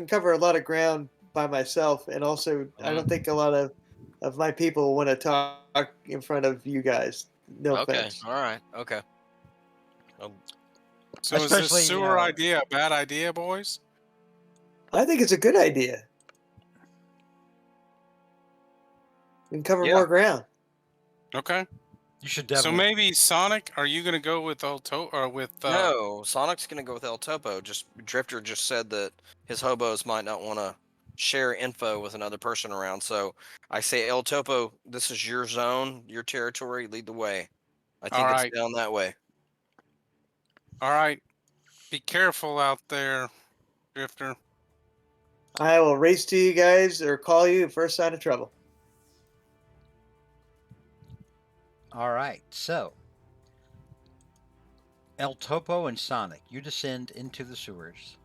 cover a lot of ground by myself, and also I don't think a lot of my people want to talk in front of you guys. No okay, offense. all right, okay. So is Especially, this sewer idea a bad idea, boys? I think it's a good idea. We can cover Yeah. more ground. Okay. you should So definitely. maybe Sonic, are you gonna go with or with? No, Sonic's gonna go with El Topo. Drifter just said that his hobos might not want to share info with another person around. So I say, El Topo, this is your zone, your territory. Lead the way. I think All it's right. down that way. All right. Be careful out there, Drifter. I will race to you guys or call you first sign of trouble. All right, so El Topo and Sonic, you descend into the sewers.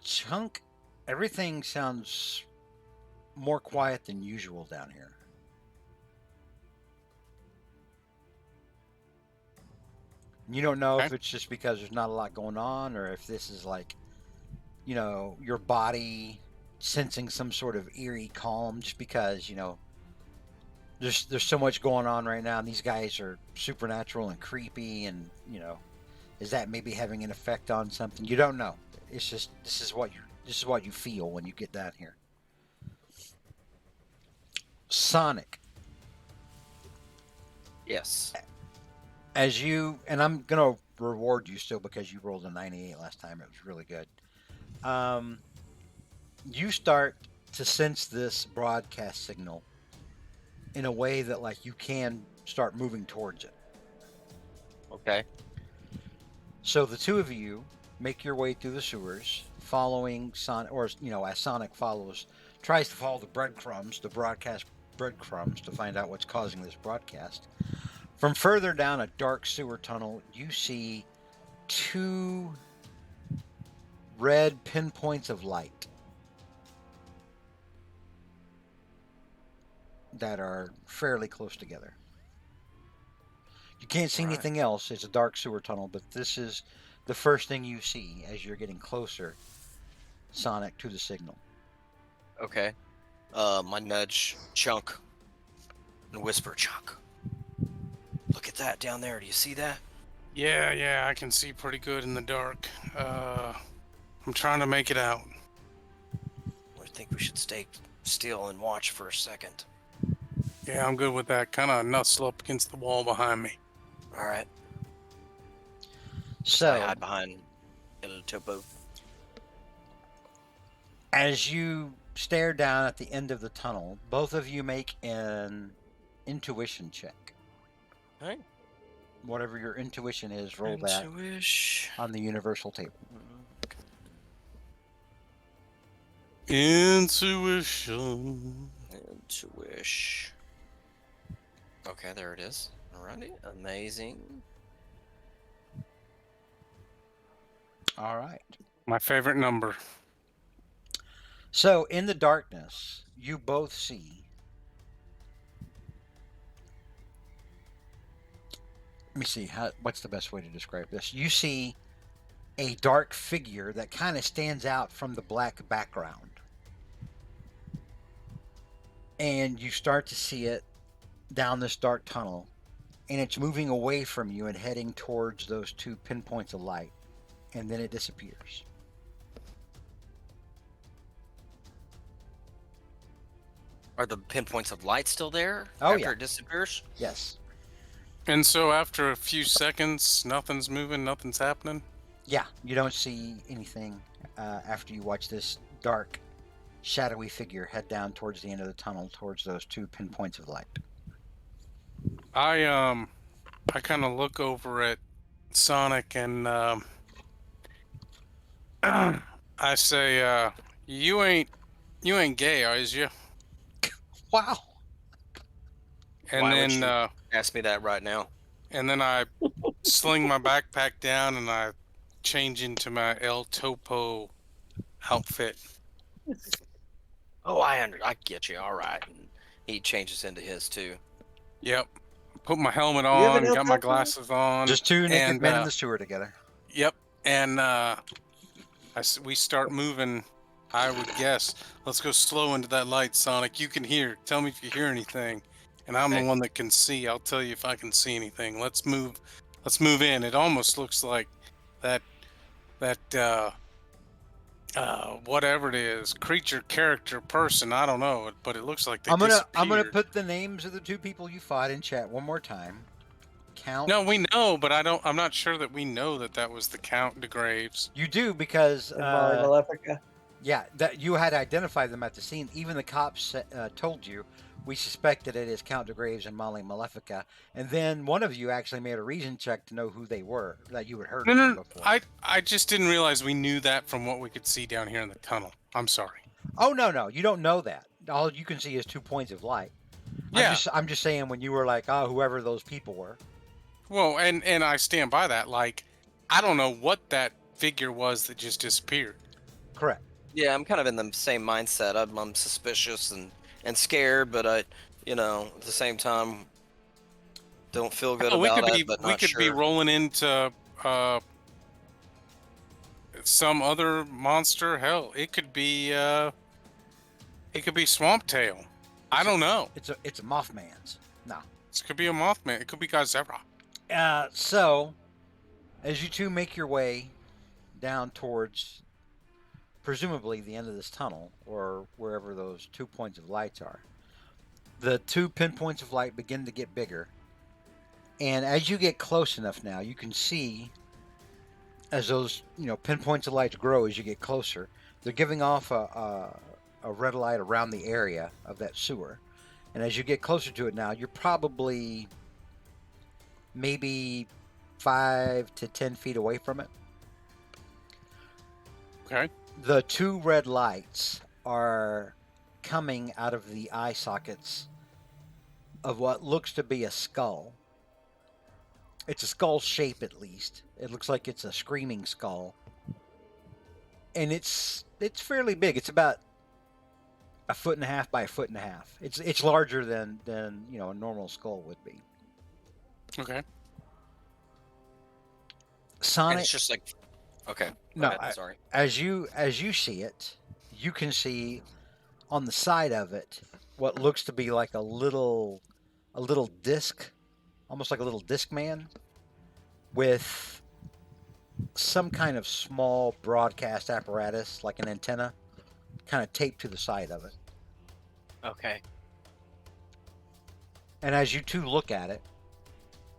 Chunk, everything sounds more quiet than usual down here. You don't know if Okay. it's just because there's not a lot going on, or if this is like, your body sensing some sort of eerie calm, just because there's so much going on right now, and these guys are supernatural and creepy, and is that maybe having an effect on something? You don't know. It's just this is what you feel when you get down here. Sonic, Yes. and I'm gonna reward you still because you rolled a 98 last time. It was really good. You start to sense this broadcast signal in a way that like you can start moving towards it. Okay. So the two of you make your way through the sewers, following Sonic, or as Sonic tries to follow the broadcast breadcrumbs to find out what's causing this broadcast. From further down a dark sewer tunnel, you see two red pinpoints of light that are fairly close together. You can't see anything else. It's a dark sewer tunnel, but this is the first thing you see as you're getting closer, Sonic, to the signal. Okay. My nudge Chunk and whisper, Chunk. Look at that down there. Do you see that? Yeah, I can see pretty good in the dark. I'm trying to make it out. we should stay still and watch for a second. Yeah, I'm good with that. Kind of nuzzle up against the wall behind me. All right. I So, hide behind El Topo. as you stare down at the end of the tunnel, both of you make an intuition check. All right. Whatever your intuition is, roll that Intuition. on the universal table. Intuition. Intuition. Okay, there it is. Alrighty, amazing. All right. My favorite number. So, in the darkness, you both see. Let me see. What's the best way to describe this? You see a dark figure that kind of stands out from the black background. And you start to see it down this dark tunnel. And it's moving away from you and heading towards those two pinpoints of light. And then it disappears. Are the pinpoints of light still there Oh, after yeah. it disappears? Yes. And so after a few seconds, nothing's moving, nothing's happening. Yeah, you don't see anything after you watch this dark, shadowy figure head down towards the end of the tunnel, towards those two pinpoints of light. I kind of look over at Sonic and I say, you ain't gay, is you? Wow. And Why would then you ask me that right now? and then I sling my backpack down and I change into my El Topo outfit. Oh, I get you. All right. And he changes into his too. Yep. Put my helmet You have on, an El got my Topo? glasses on. Just two naked and, men in the sewer together. Yep. And we start moving, I would guess. Let's go slow into that light, Sonic. You can hear. Tell me if you hear anything. And I'm Okay. the one that can see. I'll tell you if I can see anything. Let's move in. It almost looks like that whatever it is, creature, character, person, I don't know, but it looks like they I'm gonna disappeared. put the names of the two people you fought in chat one more time. Count. No, we know, but I'm not sure that we know that was the Count de Graves. You do because And Molly Malefica. yeah, that you had identified them at the scene. Even the cops told you. We suspected it as Count de Graves and Molly Malefica, and then one of you actually made a reason check to know who they were that you had heard of them before. I just didn't realize we knew that from what we could see down here in the tunnel. I'm sorry. Oh no, you don't know that. All you can see is 2 points of light. Yeah. I'm just saying when you were like, oh, whoever those people were. Well, and I stand by that. Like, I don't know what that figure was that just disappeared. Correct. Yeah, I'm kind of in the same mindset. I'm suspicious and scared, but at the same time, don't feel good about it. But we could be rolling into some other monster. Hell, it could be Swamp Tail. I don't know. It's a Mothman's. No. It could be a Mothman. It could be Godzilla. So, as you two make your way down towards, presumably, the end of this tunnel, or wherever those 2 points of lights are, the two pinpoints of light begin to get bigger. And as you get close enough now, you can see, as those pinpoints of light grow as you get closer, they're giving off a red light around the area of that sewer. And as you get closer to it now, you're probably maybe 5 to 10 feet away from it. Okay. The two red lights are coming out of the eye sockets of what looks to be a skull. It's a skull shape, at least. It looks like it's a screaming skull. And it's fairly big. It's about 1.5 by 1.5 feet. It's larger than a normal skull would be. Okay. Sonic. And it's just like, okay. No, sorry. As you see it, you can see on the side of it what looks to be like a little disc, almost like a little disc man, with some kind of small broadcast apparatus, like an antenna, kind of taped to the side of it. Okay. And as you two look at it,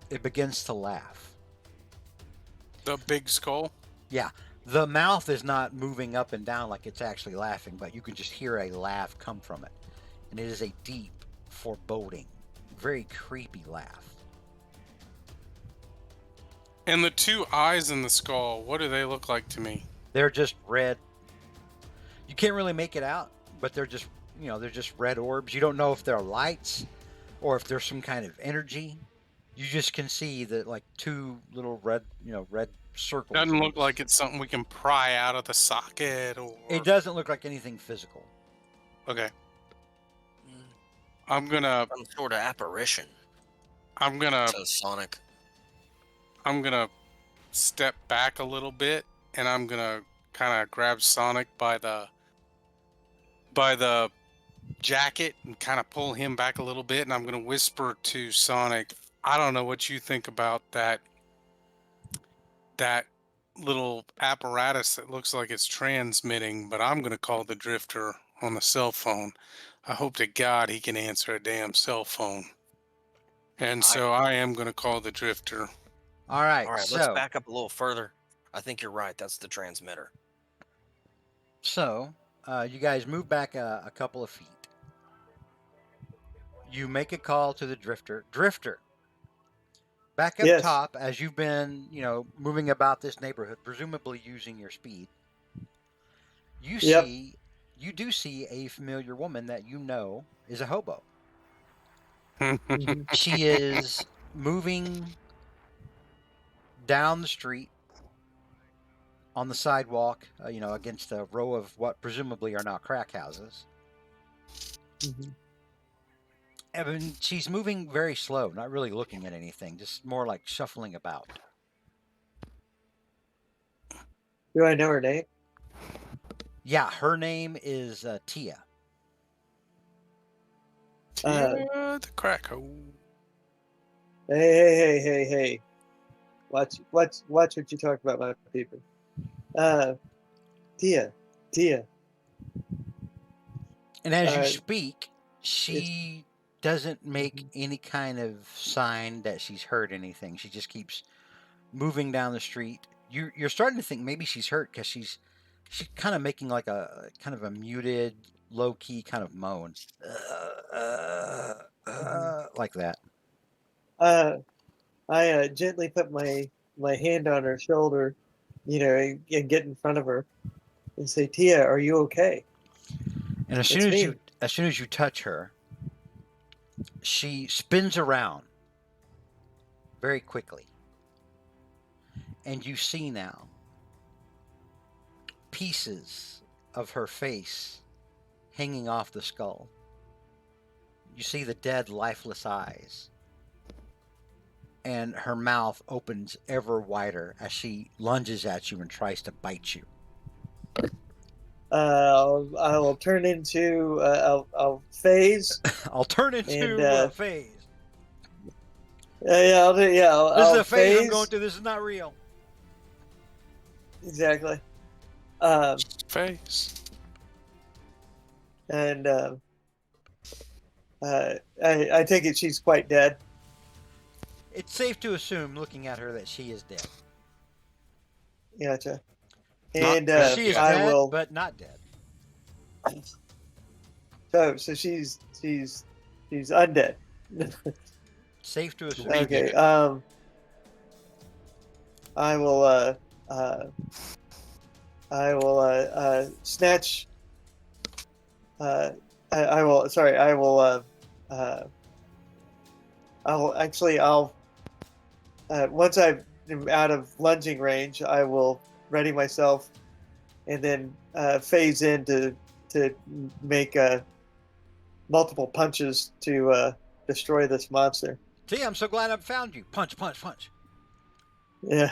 it begins to laugh. The big skull. Yeah, the mouth is not moving up and down like it's actually laughing, but you can just hear a laugh come from it. And it is a deep, foreboding, very creepy laugh. And the two eyes in the skull, what do they look like to me? They're just red. You can't really make it out, but they're just, they're just red orbs. You don't know if they're lights or if there's some kind of energy. You just can see that like two little red circles. Doesn't look like it's something we can pry out of the socket or... It doesn't look like anything physical. Okay. I'm gonna... Some sort of apparition, says Sonic. I'm gonna step back a little bit, and I'm gonna kind of grab Sonic by the jacket and kind of pull him back a little bit, and I'm gonna whisper to Sonic, I don't know what you think about that little apparatus that looks like it's transmitting, but I'm gonna call the Drifter on the cell phone. I hope to God he can answer a damn cell phone. And so I am gonna call the Drifter. All right, Let's back up a little further. I think you're right. That's the transmitter. So, you guys move back a couple of feet. You make a call to the Drifter. Drifter, back up Yes. top, as you've been, moving about this neighborhood, presumably using your speed, you do see a familiar woman that you know is a hobo. She is moving down the street on the sidewalk, against a row of what presumably are now crack houses. I mean, she's moving very slow, not really looking at anything, just more like shuffling about. Do I know her name? Yeah, her name is Tia. The crack hole. Hey. Watch what you talk about, my people. Tia. And as you speak, she doesn't make any kind of sign that she's heard anything. She just keeps moving down the street. You're starting to think maybe she's hurt because she's kind of making like a kind of a muted, low key kind of moan, like that. I gently put my hand on her shoulder, and get in front of her and say, Tia, are you okay? And as soon as you touch her, she spins around very quickly. And you see now pieces of her face hanging off the skull. You see the dead, lifeless eyes. And her mouth opens ever wider as she lunges at you and tries to bite you. I will turn into I'll phase. I'll turn into phase. I'll do. Yeah, This I'll is a phase I'm phase. going through. This is not real. Exactly. Face. And I take it she's quite dead. It's safe to assume, looking at her, that she is dead. Gotcha. Not And dead She is I dead, will. but not dead. So she's undead. Safe to assume. Okay. I will snatch. I will. Sorry. I will. I'll. Once I'm out of lunging range, I will ready myself, and then phase in to make multiple punches to destroy this monster. T, I'm so glad I've found you. Punch. Yeah.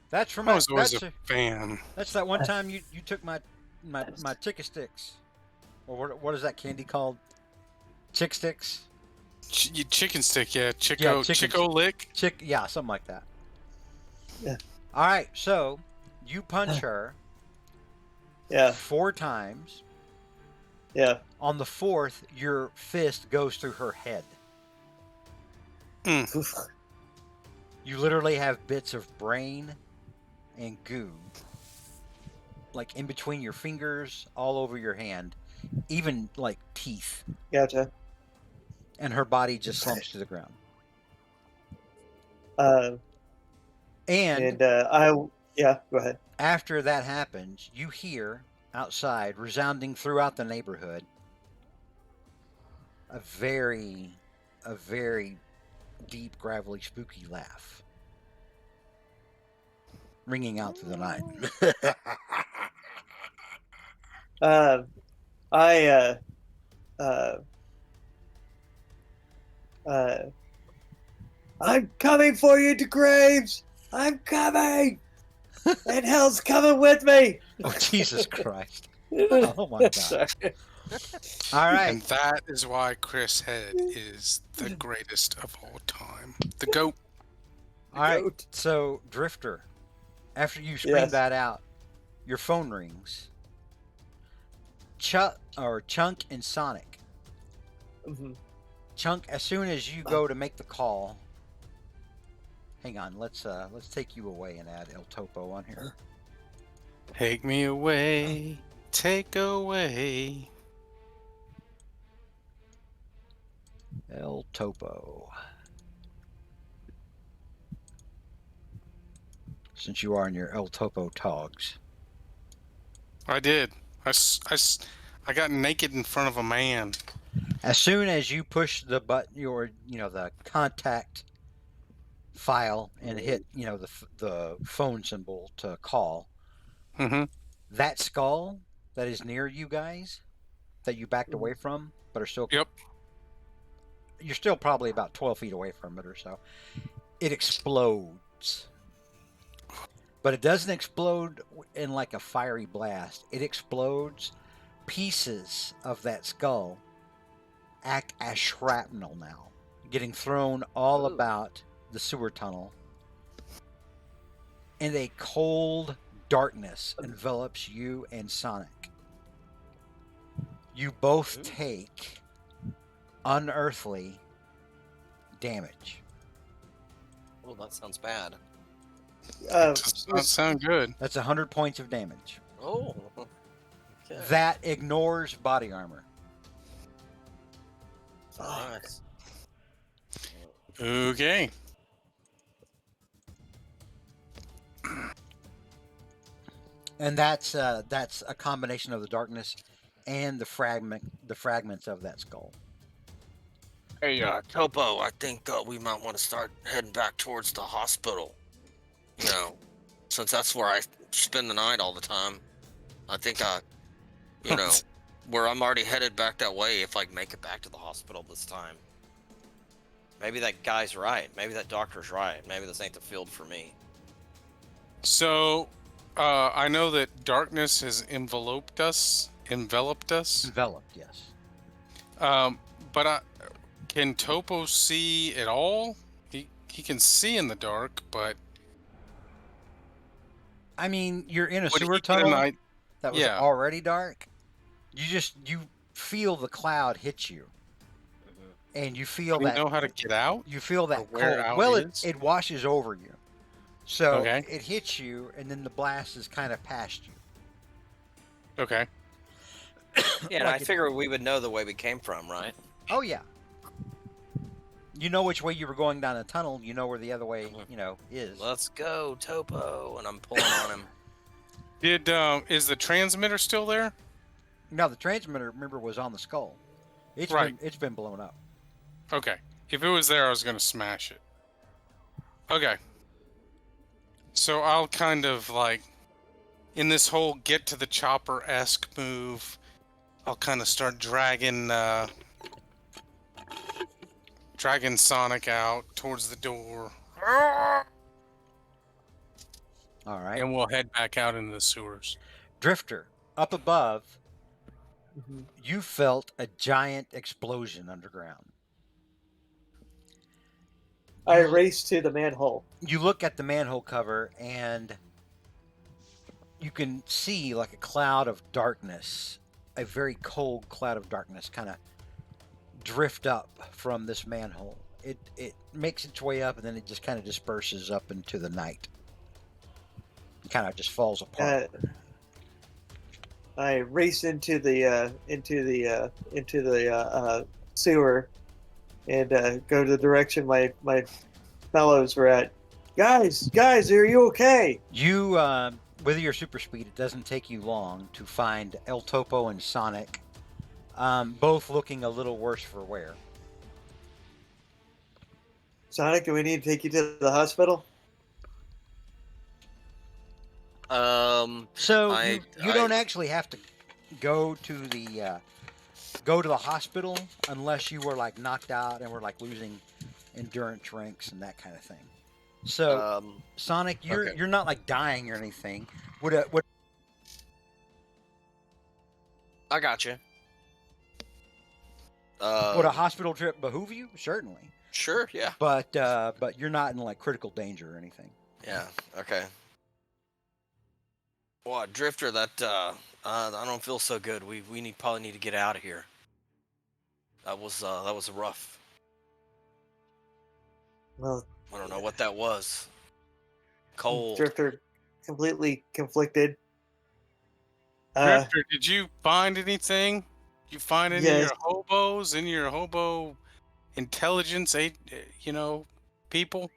That's from I was always a fan. That's that one time you took my chicken sticks, or what is that candy called? Chick sticks. Chicken stick, yeah. Chico lick. Yeah, something like that. Yeah. All right, so you punch her. Yeah. 4 times. Yeah. On the 4th, your fist goes through her head. You literally have bits of brain and goo, like in between your fingers, all over your hand, even like teeth. Gotcha. And her body just slumps to the ground. And yeah, go ahead. After that happens, you hear outside, resounding throughout the neighborhood, a very deep, gravelly, spooky laugh ringing out through the night. I'm coming for you, DeGraves. I'm coming, and hell's coming with me. Oh, Jesus Christ! Oh my God! Sorry. All right. And that is why Chris Head is the greatest of all time. The GOAT. All right. Goat. So, Drifter, after you scream Yes. that out, your phone rings. Chunk and Sonic. Mm-hmm. Chunk, as soon as you go to make the call, hang on. Let's take you away and add El Topo on here. Take me away. Take away. El Topo. Since you are in your El Topo togs. I did. I got naked in front of a man. As soon as you push the button, the contact file and hit, the phone symbol to call, Mm-hmm. that skull that is near you guys, that you backed away from, but are still, Yep. you're still probably about 12 feet away from it or so. It explodes. But it doesn't explode in like a fiery blast. It explodes. Pieces of that skull act as shrapnel now, getting thrown all about the sewer tunnel. And a cold darkness envelops you and Sonic. You both take unearthly damage. Oh, that sounds bad. Does not sound good. That's 100 points of damage. Oh. Okay. That ignores body armor. Nice. Okay. And that's a combination of the darkness and the fragments of that skull. Hey, Topo, I think we might want to start heading back towards the hospital. You know, since that's where I spend the night all the time. I think where I'm already headed back that way if I make it back to the hospital this time. Maybe that guy's right. Maybe that doctor's right. Maybe this ain't the field for me. So, I know that darkness has enveloped us. Enveloped, yes. But can Topo see at all? He can see in the dark, but I mean, you're in a would sewer he get an tunnel eye- that was yeah. already dark. You feel the cloud hit you, and you feel Do you that. know how to get out? You feel that Or where cold. out Well, is? it washes over you, so Okay. it hits you, and then the blast is kind of past you. Okay. Yeah, and Like I it- figure we would know the way we came from, right? Oh yeah. You know which way you were going down the tunnel. You know where the other way, is. Let's go, Topo, and I'm pulling on him. Is the transmitter still there? No, the transmitter, remember, was on the skull. Right. It's been blown up. Okay. If it was there, I was going to smash it. Okay. So I'll kind of like, in this whole get to the chopper-esque move, I'll kind of start dragging Sonic out towards the door. All right. And we'll head back out into the sewers. Drifter, up above, Mm-hmm. you felt a giant explosion underground. I raced to the manhole. You look at the manhole cover and you can see like a cloud of darkness, a very cold cloud of darkness, kind of drift up from this manhole. It makes its way up, and then it just kind of disperses up into the night. It kind of just falls apart. I race into the sewer and go to the direction my fellows were at. Guys, are you okay? You, with your super speed, it doesn't take you long to find El Topo and Sonic, both looking a little worse for wear. Sonic, do we need to take you to the hospital? So you don't actually have to go to the hospital unless you were like knocked out and were like losing endurance ranks and that kind of thing. So Sonic, you're not like dying or anything. Would I got you. a hospital trip behoove you? Certainly. Sure, yeah. But you're not in like critical danger or anything. Yeah, okay. Well, Drifter, that I don't feel so good. We probably need to get out of here. That was rough. Well, I don't know what that was. Cold. Drifter, completely conflicted. Drifter, did you find anything? You find any of Yes. your hobos, any of your hobo intelligence, people?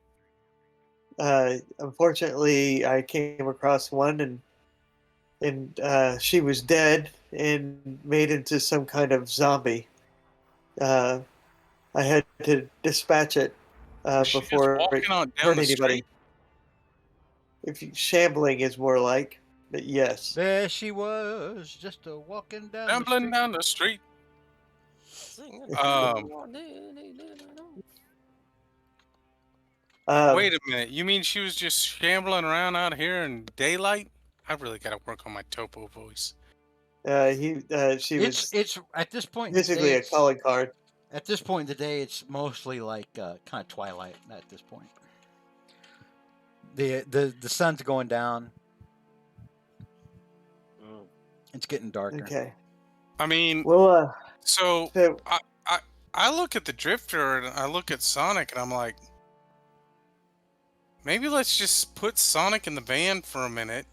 Unfortunately, I came across one, and she was dead and made into some kind of zombie. I had to dispatch it Was she just before walking it on down hurt the anybody. street? Shambling is more like, but yes. There she was, just a walking down the Rambling street. down the street. Wait a minute. You mean she was just shambling around out here in daylight? I really got to work on my topo voice. She was It's at this point in the basically day, a calling card. At this point in the day, it's mostly like kind of twilight at this point. The sun's going down. It's getting darker. Okay. I mean, Well, so so I look at the Drifter and I look at Sonic and I'm like, maybe let's just put Sonic in the van for a minute.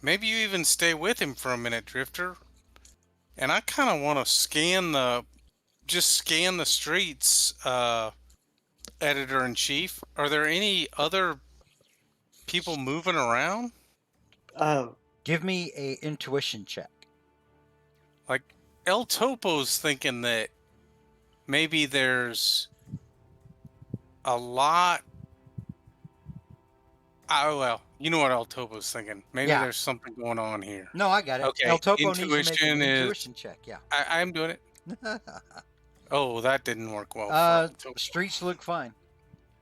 Maybe you even stay with him for a minute, Drifter. And I kind of want to scan the streets, Editor-in-Chief. Are there any other people moving around? Give me a intuition check. Like, El Topo's thinking that maybe there's a lot. Oh, well, you know what El Topo's thinking. Maybe there's something going on here. No, I got it. Okay, El Topo needs to make intuition an is- intuition check. Yeah. I'm doing it. Oh, that didn't work well. for El Topo. Streets look fine.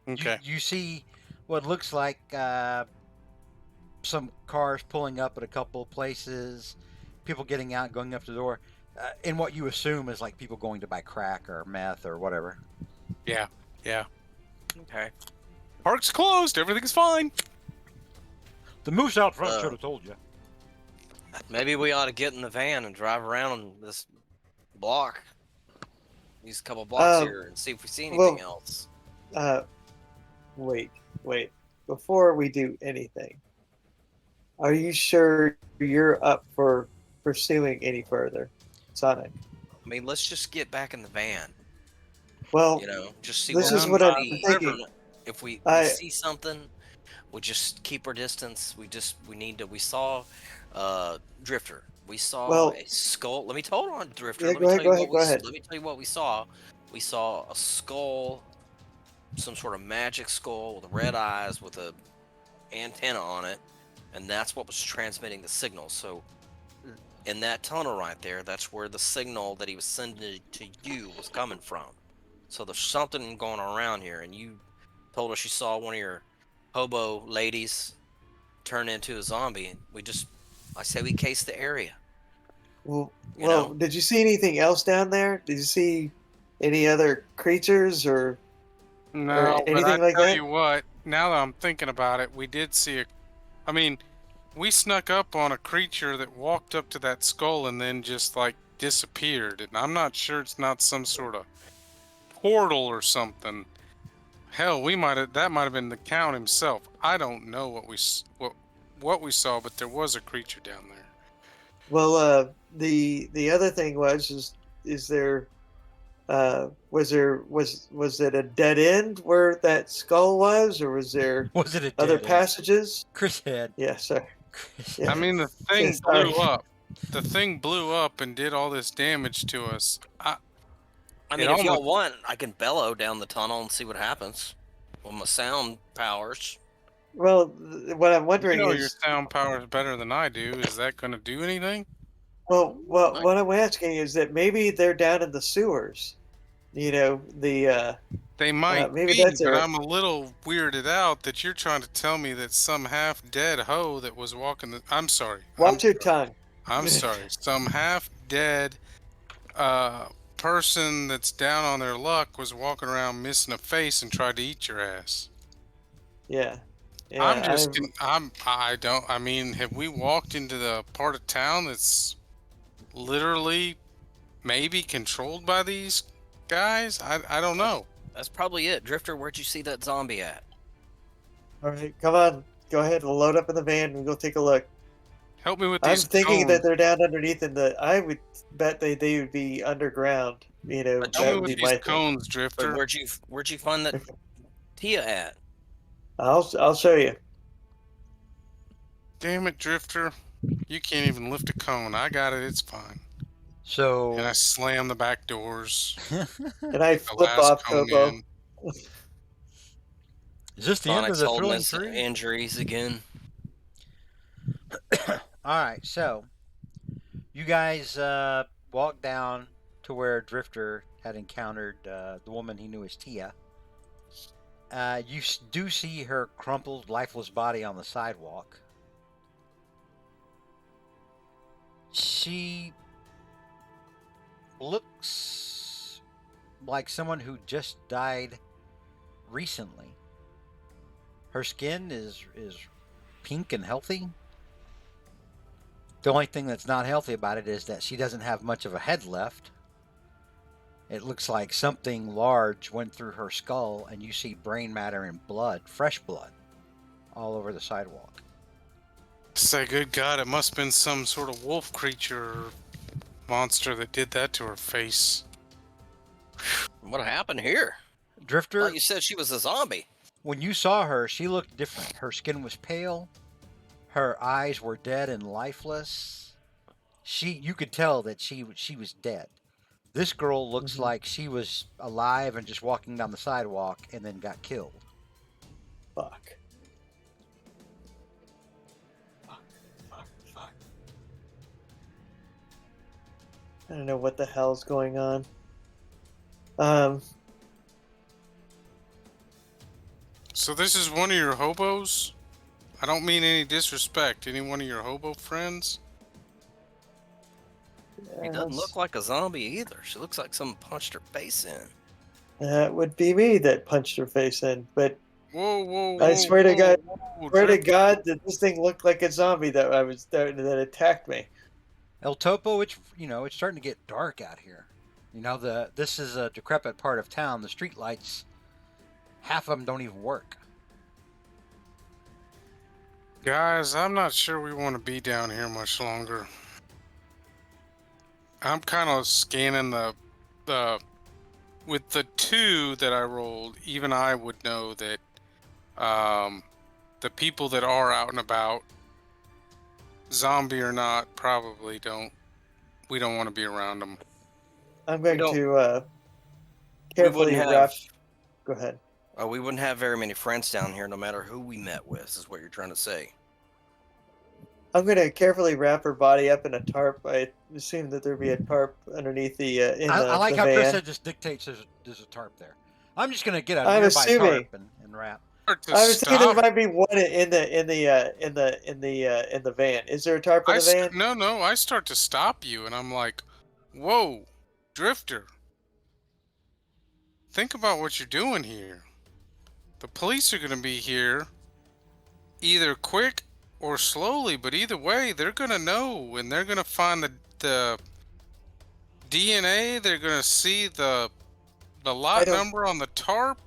Okay. You see what looks like some cars pulling up at a couple of places, people getting out, going up to the door, and what you assume is like people going to buy crack or meth or whatever. Yeah. Okay. Park's closed. Everything's fine. The moose out front should have told you. Maybe we ought to get in the van and drive around this block, these couple blocks here, and see if we see anything else. Wait. Before we do anything, are you sure you're up for pursuing any further, Sonic? I mean, let's just get back in the van. Well, Just see this what is we what I'm see. thinking. If we I- see something, we just keep our distance. We saw Drifter. We saw a skull. Let me hold on, Drifter. Yeah, go ahead. Let me tell you what we saw. We saw a skull, some sort of magic skull with red eyes with a antenna on it, and that's what was transmitting the signal. So in that tunnel right there, that's where the signal that he was sending to you was coming from. So there's something going around here, and you told us you saw one of your hobo ladies turn into a zombie, and I say we case the area. Well, You know? did you see anything else down there? Did you see any other creatures or No, but anything I like tell that? you what. Now that I'm thinking about it, we did see I mean, we snuck up on a creature that walked up to that skull and then just like disappeared. And I'm not sure it's not some sort of portal or something. Hell, that might have been the Count himself. I don't know what we saw, but there was a creature down there. Well, the other thing is there was it a dead end where that skull was, or was there Was it a other dead end? passages? Chris Head. Yeah, sorry. Chris Yeah. I mean, the Yeah, thing sorry. blew up. The thing blew up and did all this damage to us. I mean, if y'all want, I can bellow down the tunnel and see what happens with my sound powers. Well, what I'm wondering your is, sound power is better than I do. Is that going to do anything? well, what I'm asking is that maybe they're down in the sewers. You know, They might maybe be, that's but their. I'm a little weirded out that you're trying to tell me that some half-dead hoe that was walking the... I'm sorry. Watch your tongue. I'm sorry. Some half-dead person that's down on their luck was walking around missing a face and tried to eat your ass. Yeah. I mean, have we walked into the part of town that's literally maybe controlled by these guys? I don't know. That's probably it. Drifter, where'd you see that zombie at? All right, come on. Go ahead. We'll load up in the van and go take a look. Help me with I'm these thinking cones. that they're down underneath I would bet they would be underground. You know, But that Help me would be with my these thing. cones, But Drifter. where'd you find that Tia at? I'll show you. Damn it, Drifter. You can't even lift a cone. I got it. It's fine. So. And I slam the back doors. And I The flip last off cone Topo. in. Is this the end of Sonic's the holding thrilling his three? injuries again. All right, so you guys walk down to where Drifter had encountered the woman he knew as Tia. You do see her crumpled, lifeless body on the sidewalk. She looks like someone who just died recently. Her skin is pink and healthy. The only thing that's not healthy about it is that she doesn't have much of a head left. It looks like something large went through her skull, and you see brain matter and blood, fresh blood, all over the sidewalk. Say, good God, it must have been some sort of wolf creature or monster that did that to her face. What happened here? Drifter, You said she was a zombie. when you saw her, she looked different. Her skin was pale. Her eyes were dead and lifeless. You could tell that she was dead. This girl looks like she was alive and just walking down the sidewalk and then got killed. Fuck. I don't know what the hell's going on. So this is one of your hobos? I don't mean any disrespect. Any one of your hobo friends? She doesn't look like a zombie either. She looks like someone punched her face in. That would be me that punched her face in. But Whoa, I swear to God, swear to Drifter. God that this thing looked like a zombie that that attacked me. El Topo, it's starting to get dark out here. This is a decrepit part of town. The street lights, half of them don't even work. Guys, I'm not sure we want to be down here much longer. I'm kind of scanning the with the 2 that I rolled, even I would know that the people that are out and about, zombie or not, probably we don't want to be around them. I'm going don't- to carefully wrap. Go ahead. We wouldn't have very many friends down here, no matter who we met with. Is what you're trying to say? I'm going to carefully wrap her body up in a tarp. I assume that there'd be a tarp underneath I like the how van. Chris said just dictates there's a tarp there. I'm just gonna get a I'm nearby assuming. tarp and wrap. I was thinking there might be one in the van. Is there a tarp in the van? No, I start to stop you, and I'm like, whoa, Drifter. Think about what you're doing here. The police are going to be here either quick or slowly, but either way, they're gonna know, and they're gonna find the DNA. They're gonna see the I lot don't. number on the tarp.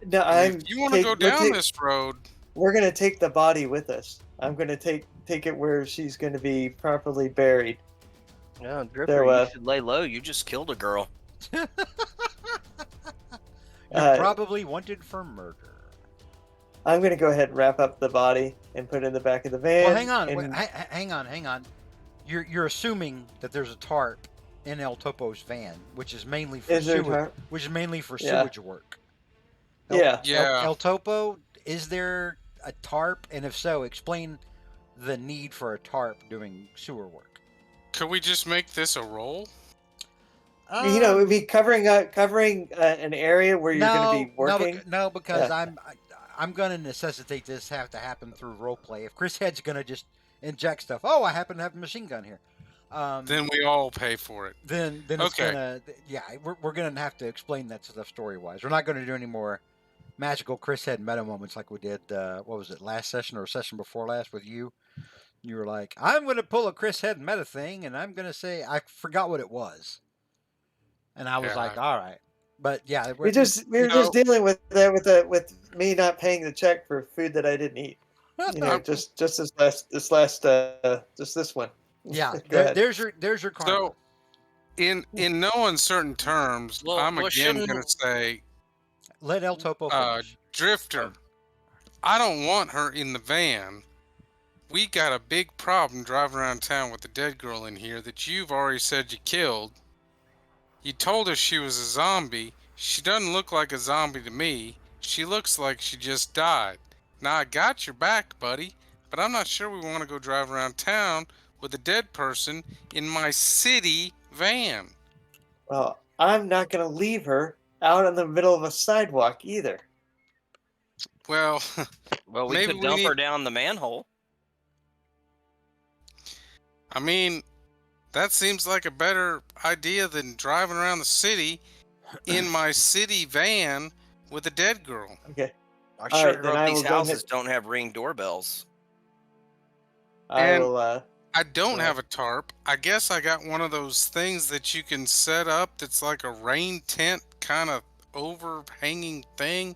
No, And if you want to go down this road, we're gonna take the body with us. I'm gonna take it where she's gonna be properly buried. No, Dripper, So, you should lay low. You just killed a girl. You're Uh, probably wanted for murder. I'm gonna go ahead and wrap up the body and put it in the back of the van. Well, hang on, and- wait, hang on. You're assuming that there's a tarp in El Topo's van, which is mainly for Is there a sewage, tarp? which is mainly for Yeah. sewage work. Yeah. yeah. El Topo, is there a tarp? And if so, explain the need for a tarp doing sewer work. Could we just make this a roll? You know, it would be covering an area where you're going to be working. No, because Yeah. I'm going to necessitate this have to happen through role play. If Chris Head's going to just inject stuff, oh, I happen to have a machine gun here. Then we all pay for it. Then it's Okay. gonna, yeah, we're gonna have to explain that stuff story wise. We're not gonna do any more magical Chris Head meta moments like we did. What was it, last session or session before last with you? You were like, I'm gonna pull a Chris Head meta thing, and I'm gonna say I forgot what it was, and I was Yeah. like, all right, but yeah, We were just dealing with that with me not paying the check for food that I didn't eat. You know, just this one. yeah. Go ahead. There's your karma. So, in no uncertain terms, Well, I'm well, again shouldn't- gonna say, Let El Topo finish. Drifter, I don't want her in the van. We got a big problem driving around town with the dead girl in here that you've already said you killed. You told us she was a zombie. She doesn't look like a zombie to me. She looks like she just died. Now, I got your back, buddy, but I'm not sure we want to go drive around town with a dead person in my city van. Well, I'm not going to leave her out in the middle of a sidewalk either. Well, Well, we Maybe could we dump her need- down the manhole. I mean, that seems like a better idea than driving around the city in my city van with a dead girl. Okay. I All sure right, then hope I these will go houses ahead- don't have Ring doorbells. I And- will. I don't Right. have a tarp. I guess I got one of those things that you can set up that's like a rain tent kind of overhanging thing.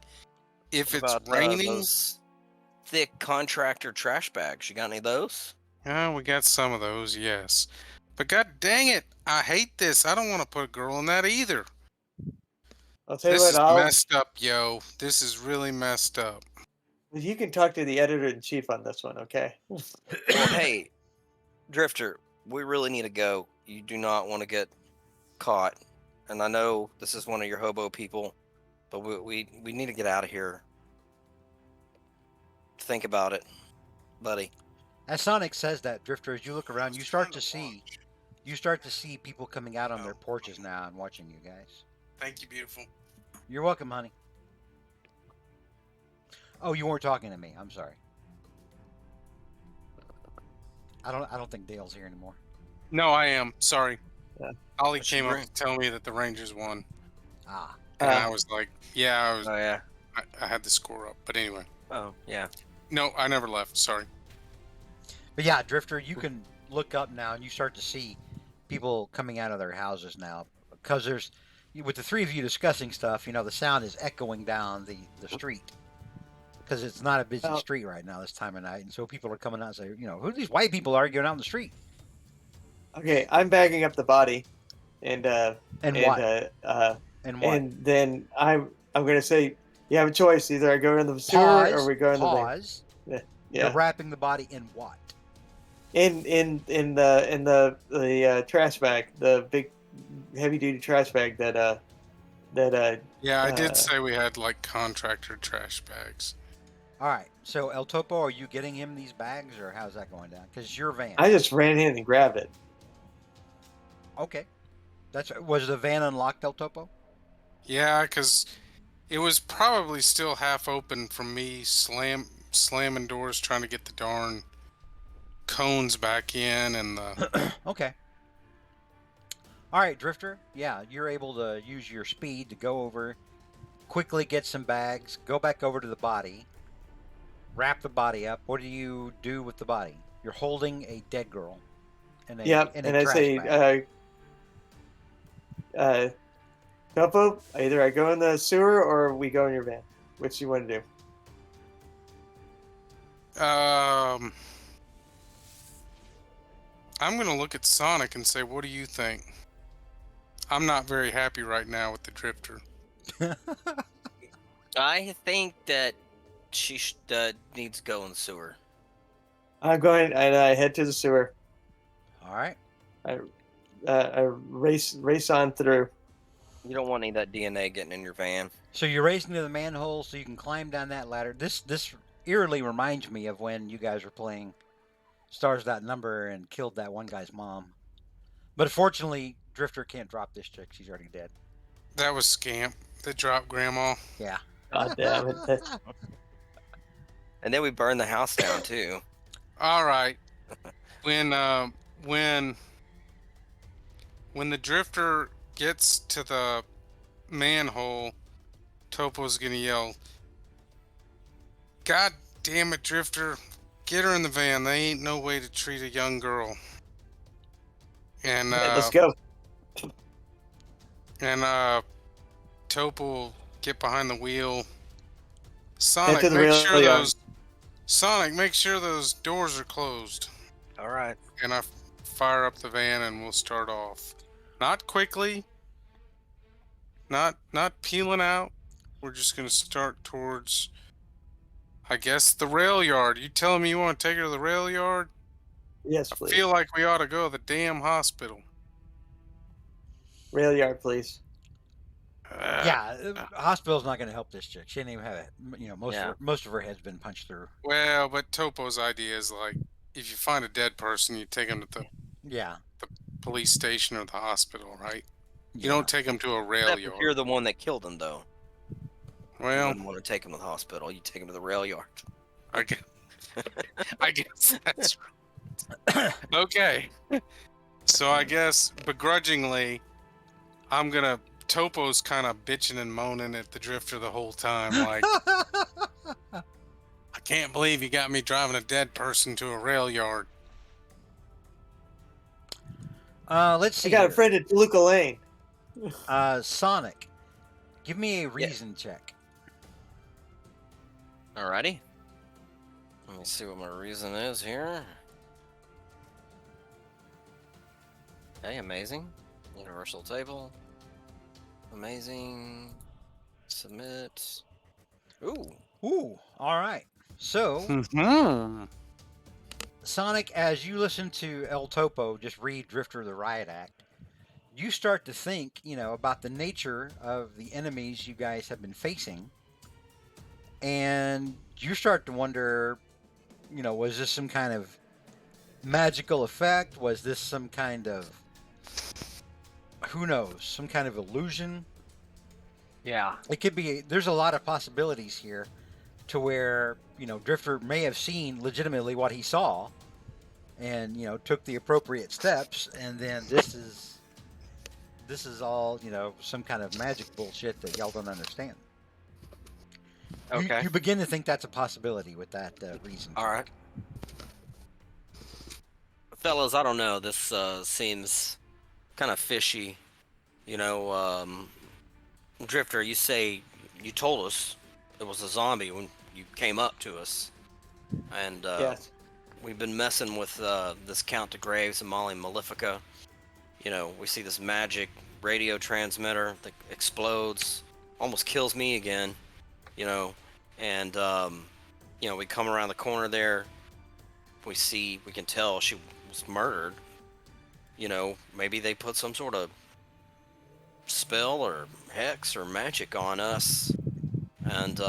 If What it's about, raining, those thick contractor trash bags. You got any of those? yeah, we got some of those, yes. But god dang it, I hate this. I don't want to put a girl in that either. I'll tell you This what. is I'll. messed up, yo. This is really messed up. You can talk to the editor in chief on this one, okay? Well, hey, Drifter, we really need to go. You do not want to get caught. And I know this is one of your hobo people, but we need to get out of here. Think about it, buddy. As Sonic says that, Drifter, as you look around, you start to see people coming out on their porches now and watching you guys. Thank you, beautiful. You're welcome, honey. Oh, you weren't talking to me. I'm sorry. I don't think Dale's here anymore. No, I am. Sorry. Yeah. Ollie What's she came up bring? to tell me that the Rangers won. Ah. And Uh, I was like, yeah, Oh yeah. I had the score up. But anyway. Oh yeah. No, I never left. Sorry. But yeah, Drifter, you can look up now and you start to see people coming out of their houses now because there's with the three of you discussing stuff, you know, the sound is echoing down the street because it's not a busy Oh. street right now this time of night, and so people are coming out and say, you know, who are these white people arguing out in the street? Okay, I'm bagging up the body, and And and what? And what? and then I'm gonna say you have a choice. Either I go in the sewer or we go in the van. pause. You're Yeah, wrapping the body in what? in the trash bag, the big heavy duty trash bag that Yeah, I Uh, did say we had like contractor trash bags. All right. So El Topo, are you getting him these bags, or how's that going down? Because it's your van. I just ran in and grabbed it. Okay. Was the van unlocked, El Topo? Yeah, because it was probably still half open from me slamming doors trying to get the darn cones back in and the Okay. All right, Drifter. Yeah, you're able to use your speed to go over, quickly get some bags, go back over to the body, wrap the body up. What do you do with the body? You're holding a dead girl in a Yep. in a And I trash say, bag. Topo, either I go in the sewer or we go in your van. Which you want to do? I'm gonna look at Sonic and say, "What do you think?" I'm not very happy right now with the drifter. I think that she needs to go in the sewer. I'm going, and I head to the sewer. All right. I race on through. You don't want any of that DNA getting in your van. So you're racing to the manhole so you can climb down that ladder. This eerily reminds me of when you guys were playing Stars That Number and killed that one guy's mom. But fortunately, Drifter can't drop this chick. She's already dead. That was Scamp that dropped Grandma. Yeah. God damn it. And then we burned the house down too. All right. When the drifter gets to the manhole, Topo's gonna yell, "God damn it, drifter! Get her in the van. They ain't no way to treat a young girl." And Let's go. and Topo will get behind the wheel. Head to the rail yard. Sonic, make sure those doors are closed. All right. And I fire up the van and we'll start off. Not quickly. Not peeling out. We're just gonna start towards, I guess, the rail yard. You telling me you want to take her to the rail yard? Yes, I please. feel like we ought to go to the damn hospital. Rail yard, please. Hospital's not going to help this chick. She didn't even have it. You know, most of her head's been punched through. Well, but Topo's idea is like, if you find a dead person, you take them to the police station or the hospital, right? You don't take them to a rail Except yard. if you're the one that killed him, though. Well, you wouldn't want to take him to the hospital. You take him to the rail yard. I guess that's right. Okay. So I guess begrudgingly, Topo's kind of bitching and moaning at the drifter the whole time, like, I can't believe you got me driving a dead person to a rail yard. Let's see. I got a friend at Toluca Lane. Sonic, give me a reason check. Alrighty. Let me see what my reason is here. Okay, amazing. Universal table. Amazing. Submit. Ooh. All right. So, Sonic, as you listen to El Topo just read Drifter the Riot Act, you start to think, about the nature of the enemies you guys have been facing. And you start to wonder, was this some kind of magical effect? Was this some kind of, who knows, some kind of illusion? Yeah. It could be, there's a lot of possibilities here to where, Drifter may have seen legitimately what he saw and, took the appropriate steps. And then this is all, some kind of magic bullshit that y'all don't understand. Okay. You begin to think that's a possibility with that reason. All right. Fellas, I don't know. This seems kind of fishy. Drifter, you say you told us it was a zombie when you came up to us. And Yes. we've been messing with this Count de Graves and Molly Malefica. We see this magic radio transmitter that explodes, almost kills me again. And we come around the corner there. We can tell she was murdered. Maybe they put some sort of spell or hex or magic on us. And,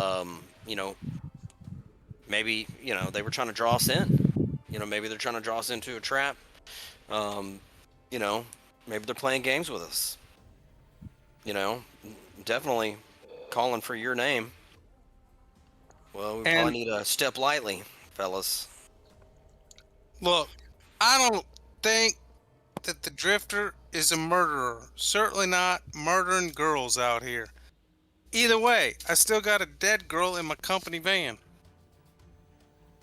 maybe, they were trying to draw us in. Maybe they're trying to draw us into a trap. Maybe they're playing games with us. Definitely calling for your name. Well, we probably need to step lightly, fellas. Look, I don't think that the drifter is a murderer. Certainly not murdering girls out here. Either way, I still got a dead girl in my company van.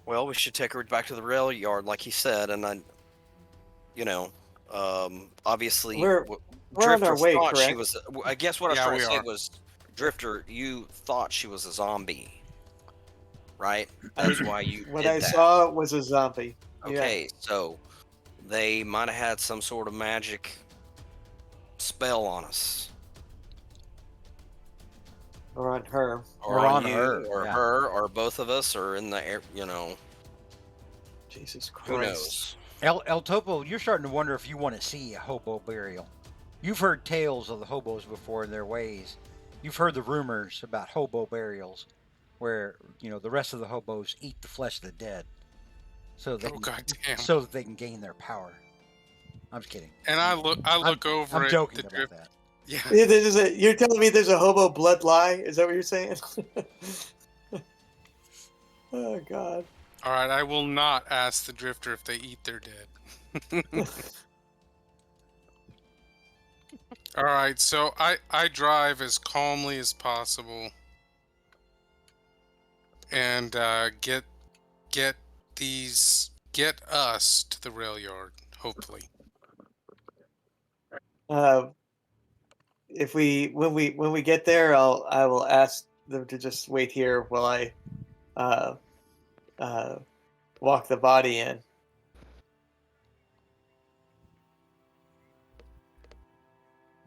Well, we should take her back to the rail yard, like he said, and obviously, We're on Drifter our way, thought she correct? was. I guess what I was Yeah, trying we to say are. was, Drifter, you thought she was a zombie, right? That's why you What did I that. saw was a zombie. Okay, so they might have had some sort of magic spell on us, Or on her. or Or on on you, her, or yeah. her, or both of us, or in the air. Jesus Christ. Who knows? El Topo, you're starting to wonder if you want to see a hobo burial. You've heard tales of the hobos before and their ways. You've heard the rumors about hobo burials, where the rest of the hobos eat the flesh of the dead, so they Oh goddamn! so that they can gain their power. I'm just kidding. And I look over I'm at joking the about drift. that. Yeah. You're telling me there's a hobo blood lie? Is that what you're saying? Oh God. All right, I will not ask the drifter if they eat their dead. All right, so I drive as calmly as possible and get us to the rail yard, hopefully. If when we get there, I will ask them to just wait here while I walk the body in.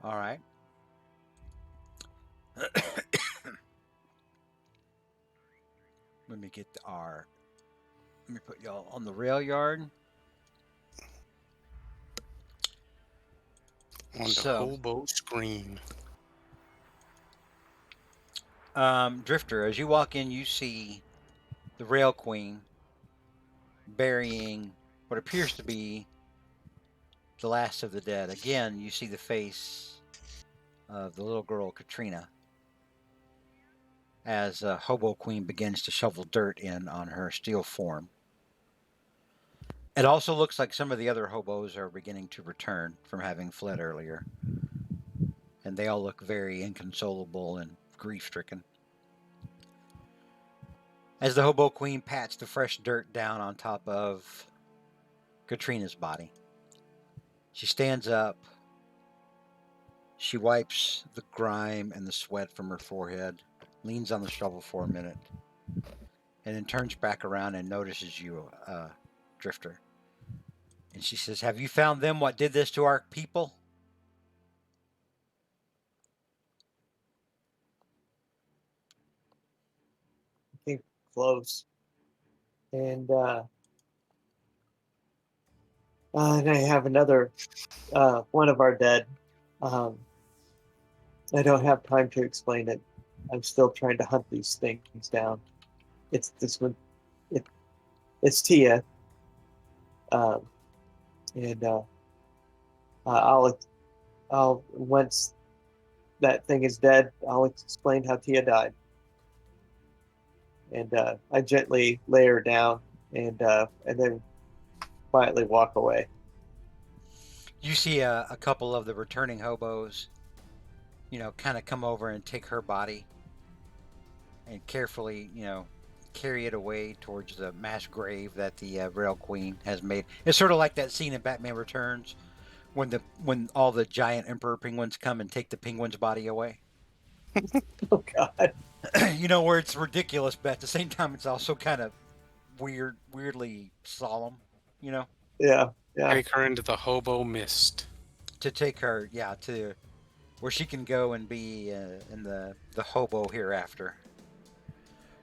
All right. Let me put y'all on the rail yard. On the hobo screen. Drifter, as you walk in, you see the Rail Queen burying what appears to be the last of the dead. Again, you see the face of the little girl, Katrina, as Hobo Queen begins to shovel dirt in on her steel form. It also looks like some of the other hobos are beginning to return from having fled earlier. And they all look very inconsolable and grief-stricken. As the Hobo Queen pats the fresh dirt down on top of Katrina's body, she stands up. She wipes the grime and the sweat from her forehead, leans on the shovel for a minute, and then turns back around and notices you, Drifter. And she says, "Have you found them what did this to our people?" I think close. And I have another one of our dead. I don't have time to explain it. I'm still trying to hunt these things down. It's this one. It's Tia. And I'll once that thing is dead, I'll explain how Tia died. And I gently lay her down and then quietly walk away. You see a couple of the returning hobos, kind of come over and take her body and carefully, carry it away towards the mass grave that the Rail Queen has made. It's sort of like that scene in Batman Returns when all the giant emperor penguins come and take the penguin's body away. Oh God. Where it's ridiculous, but at the same time it's also kind of weirdly solemn, Yeah. Take her into the hobo mist. to take her, to where she can go and be in the hobo hereafter,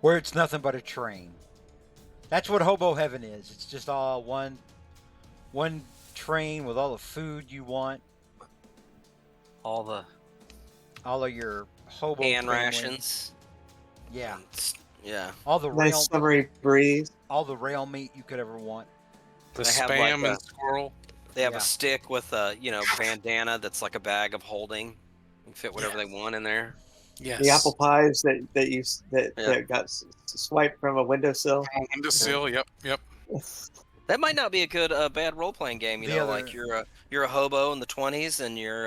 where it's nothing but a train. That's what hobo heaven is. It's just all one train with all the food you want, All all of your hobo hand family. rations. Yeah, Yeah. all the Nice summery breeze. all the rail meat you could ever want. The They have spam like and squirrel. They have Yeah. a stick with a bandana that's like a bag of holding. You can fit whatever they want in there. Yes. The apple pies that Yeah. got swiped from a windowsill. On windowsill. Yep. That might not be a good bad role playing game. The other- Like you're a hobo in the 20s and you're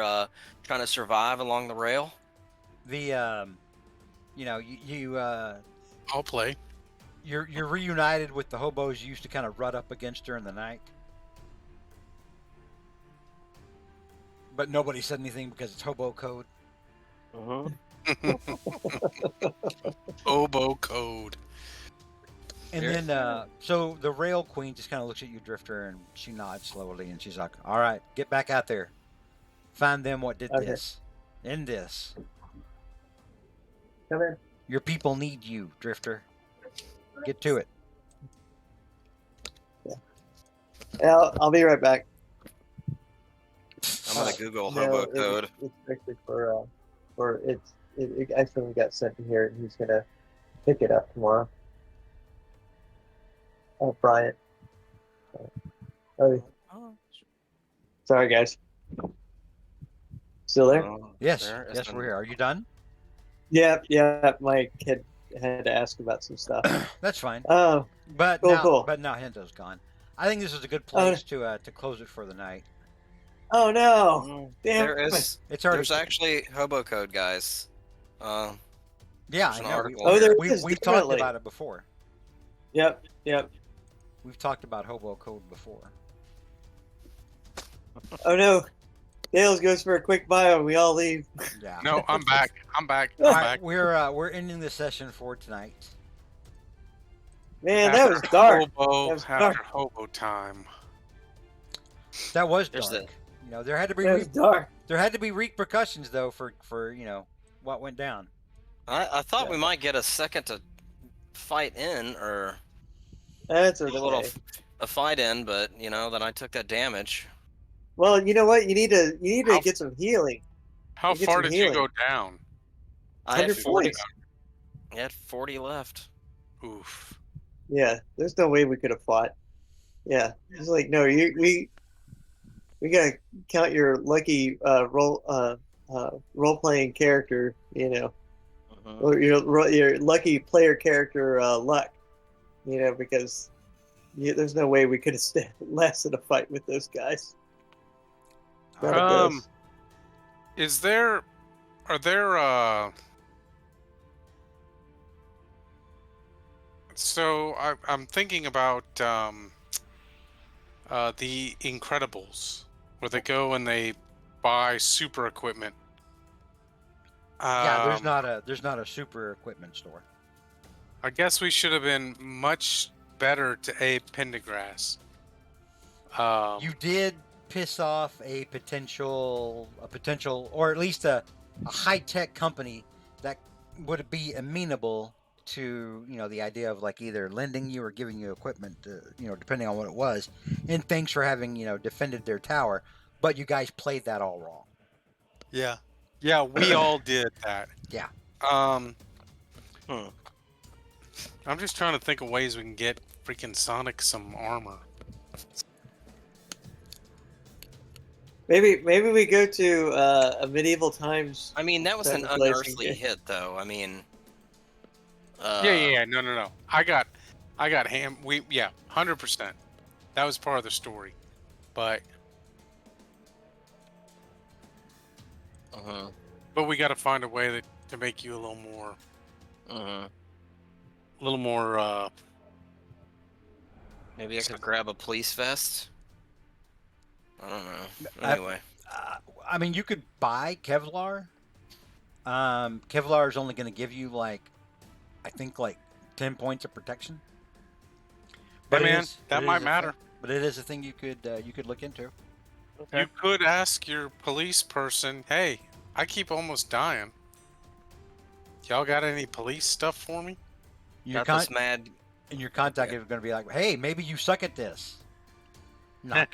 trying to survive along the rail. The you I'll play. you're reunited with the hobos you used to kind of rut up against during the night. But nobody said anything because it's hobo code. Oboe code. And then, so the rail queen just kind of looks at you, Drifter, and she nods slowly, and she's like, "All right, get back out there. Find them what did Okay. this. End this. Come in. Your people need you, Drifter. Get to it." Yeah, I'll be right back. I'm gonna Google No, hobo code. It's strictly for it actually got sent to here, and he's gonna pick it up tomorrow. Oh, Bryant. Oh, sorry, guys. Still there? Yes, There yes, isn't- we're here. Are you done? Yeah. My kid had to ask about some stuff. That's fine. Oh, But cool. now Hento's gone. I think this is a good place to close it for the night. oh no! Damn There it. is. It's already There's actually hobo code, guys. yeah, there's I an know. article Oh, there We is, we've talked definitely. about it before. Yep. We've talked about hobo code before. Oh no! Dales goes for a quick bio, and we all leave. Yeah. No, I'm back. I'm back. I'm All right, back. we're ending the session for tonight. Man, that was dark. Hobo, That was after dark. hobo time. That was There's dark. You know, there had to be That was dark. there had to be repercussions though for what went down. I thought Yeah. we might get a second to fight in, or That's a little okay. a fight in, but then I took that damage. Well, you know what? You need to How- get some healing. How You get far some did healing. you go down? I had 100 40. points. I had 40 left. Oof. Yeah, there's no way we could have fought. Yeah, it's like no, we gotta count your lucky role playing character. Or your lucky player character luck. Because there's no way we could have lasted a fight with those guys. None of this. Are there so I'm thinking about the Incredibles, where they go and they buy super equipment. Yeah, there's not a super equipment store. I guess we should have been much better to Abe Pendergrass. You did piss off a potential, or at least a high-tech company that would be amenable to, the idea of like either lending you or giving you equipment, depending on what it was. And thanks for having, defended their tower, but you guys played that all wrong. Yeah, we all did that. Yeah. I'm just trying to think of ways we can get freaking Sonic some armor. Maybe we go to a medieval times. I mean, that was an Better place unearthly again. hit, though. I mean, Yeah. No. I got ham. 100%. That was part of the story, but we got to find a way to make you a little more. Maybe I could grab a police vest. I don't know. I- Anyway, I mean, you could buy Kevlar. Kevlar is only going to give you I think 10 points of protection. Hey it man, is- that it might is a matter. thing- but it is a thing you could look into. You could ask your police person, "Hey, I keep almost dying. Y'all got any police stuff for me?" Your got this mad. and your contact is going to be like, "Hey, maybe you suck at this." No,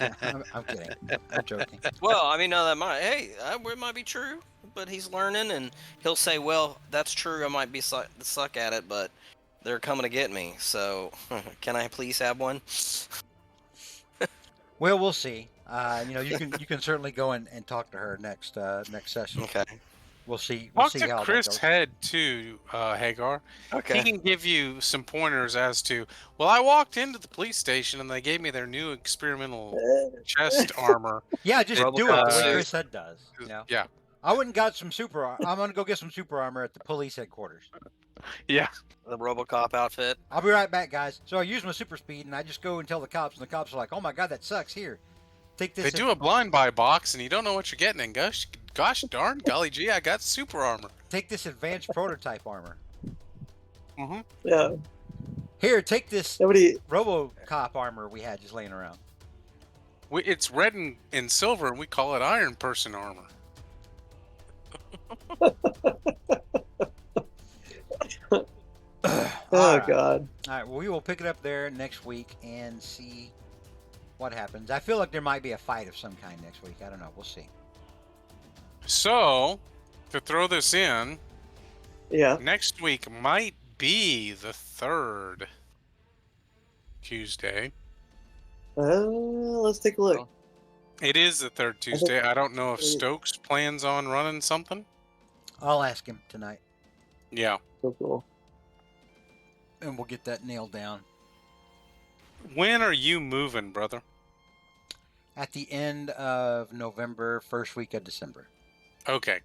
I'm kidding. I'm joking. Well, I mean, no, that might. Hey, it might be true, but he's learning, and he'll say, "Well, that's true. I might be suck at it, but they're coming to get me. So, can I please have one?" Well, we'll see. You can certainly go and talk to her next session. Okay. We'll see. Talk see to how Chris that goes. Head too, Hagar. Okay. He can give you some pointers as to. Well, I walked into the police station and they gave me their new experimental chest armor. Yeah, just do it the Robocop way suit. Chris Head does. Yeah. I went and got some I'm gonna go get some super armor at the police headquarters. Yeah. The RoboCop outfit. I'll be right back, guys. So I use my super speed, and I just go and tell the cops, and the cops are like, "Oh my god, that sucks. Here, take this." They do a blind buy box, and you don't know what you're getting. And gosh darn, golly gee, I got super armor. Take this advanced prototype armor. Mm-hmm. Yeah. Here, take this Nobody. RoboCop armor we had just laying around. It's red and silver, and we call it Iron Person armor. Oh right. God. All right, well, we will pick it up there next week and see what happens. I feel like there might be a fight of some kind next week. I don't know. We'll see. So, to throw this in, Yeah. next week might be the 3rd Tuesday. Let's take a look. It is the 3rd Tuesday. I don't know if Stokes plans on running something. I'll ask him tonight, Yeah. So cool. and we'll get that nailed down. When are you moving, brother? At the end of November, first week of December. Okay.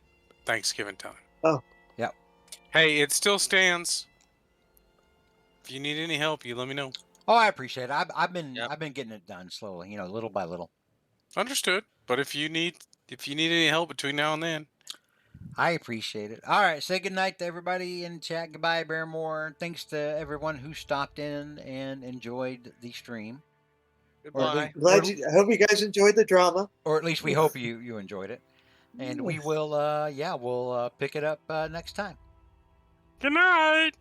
Thanksgiving time. Oh. Yep. Hey, it still stands. If you need any help, you let me know. Oh, I appreciate it. I've been Yep. I've been getting it done slowly, little by little. Understood. But if you need any help between now and then, I appreciate it. All right, say goodnight to everybody in chat. Goodbye, Barrymore. Thanks to everyone who stopped in and enjoyed the stream. Goodbye. I hope you guys enjoyed the drama. Or at least we hope you enjoyed it. And we will we'll pick it up next time. good night.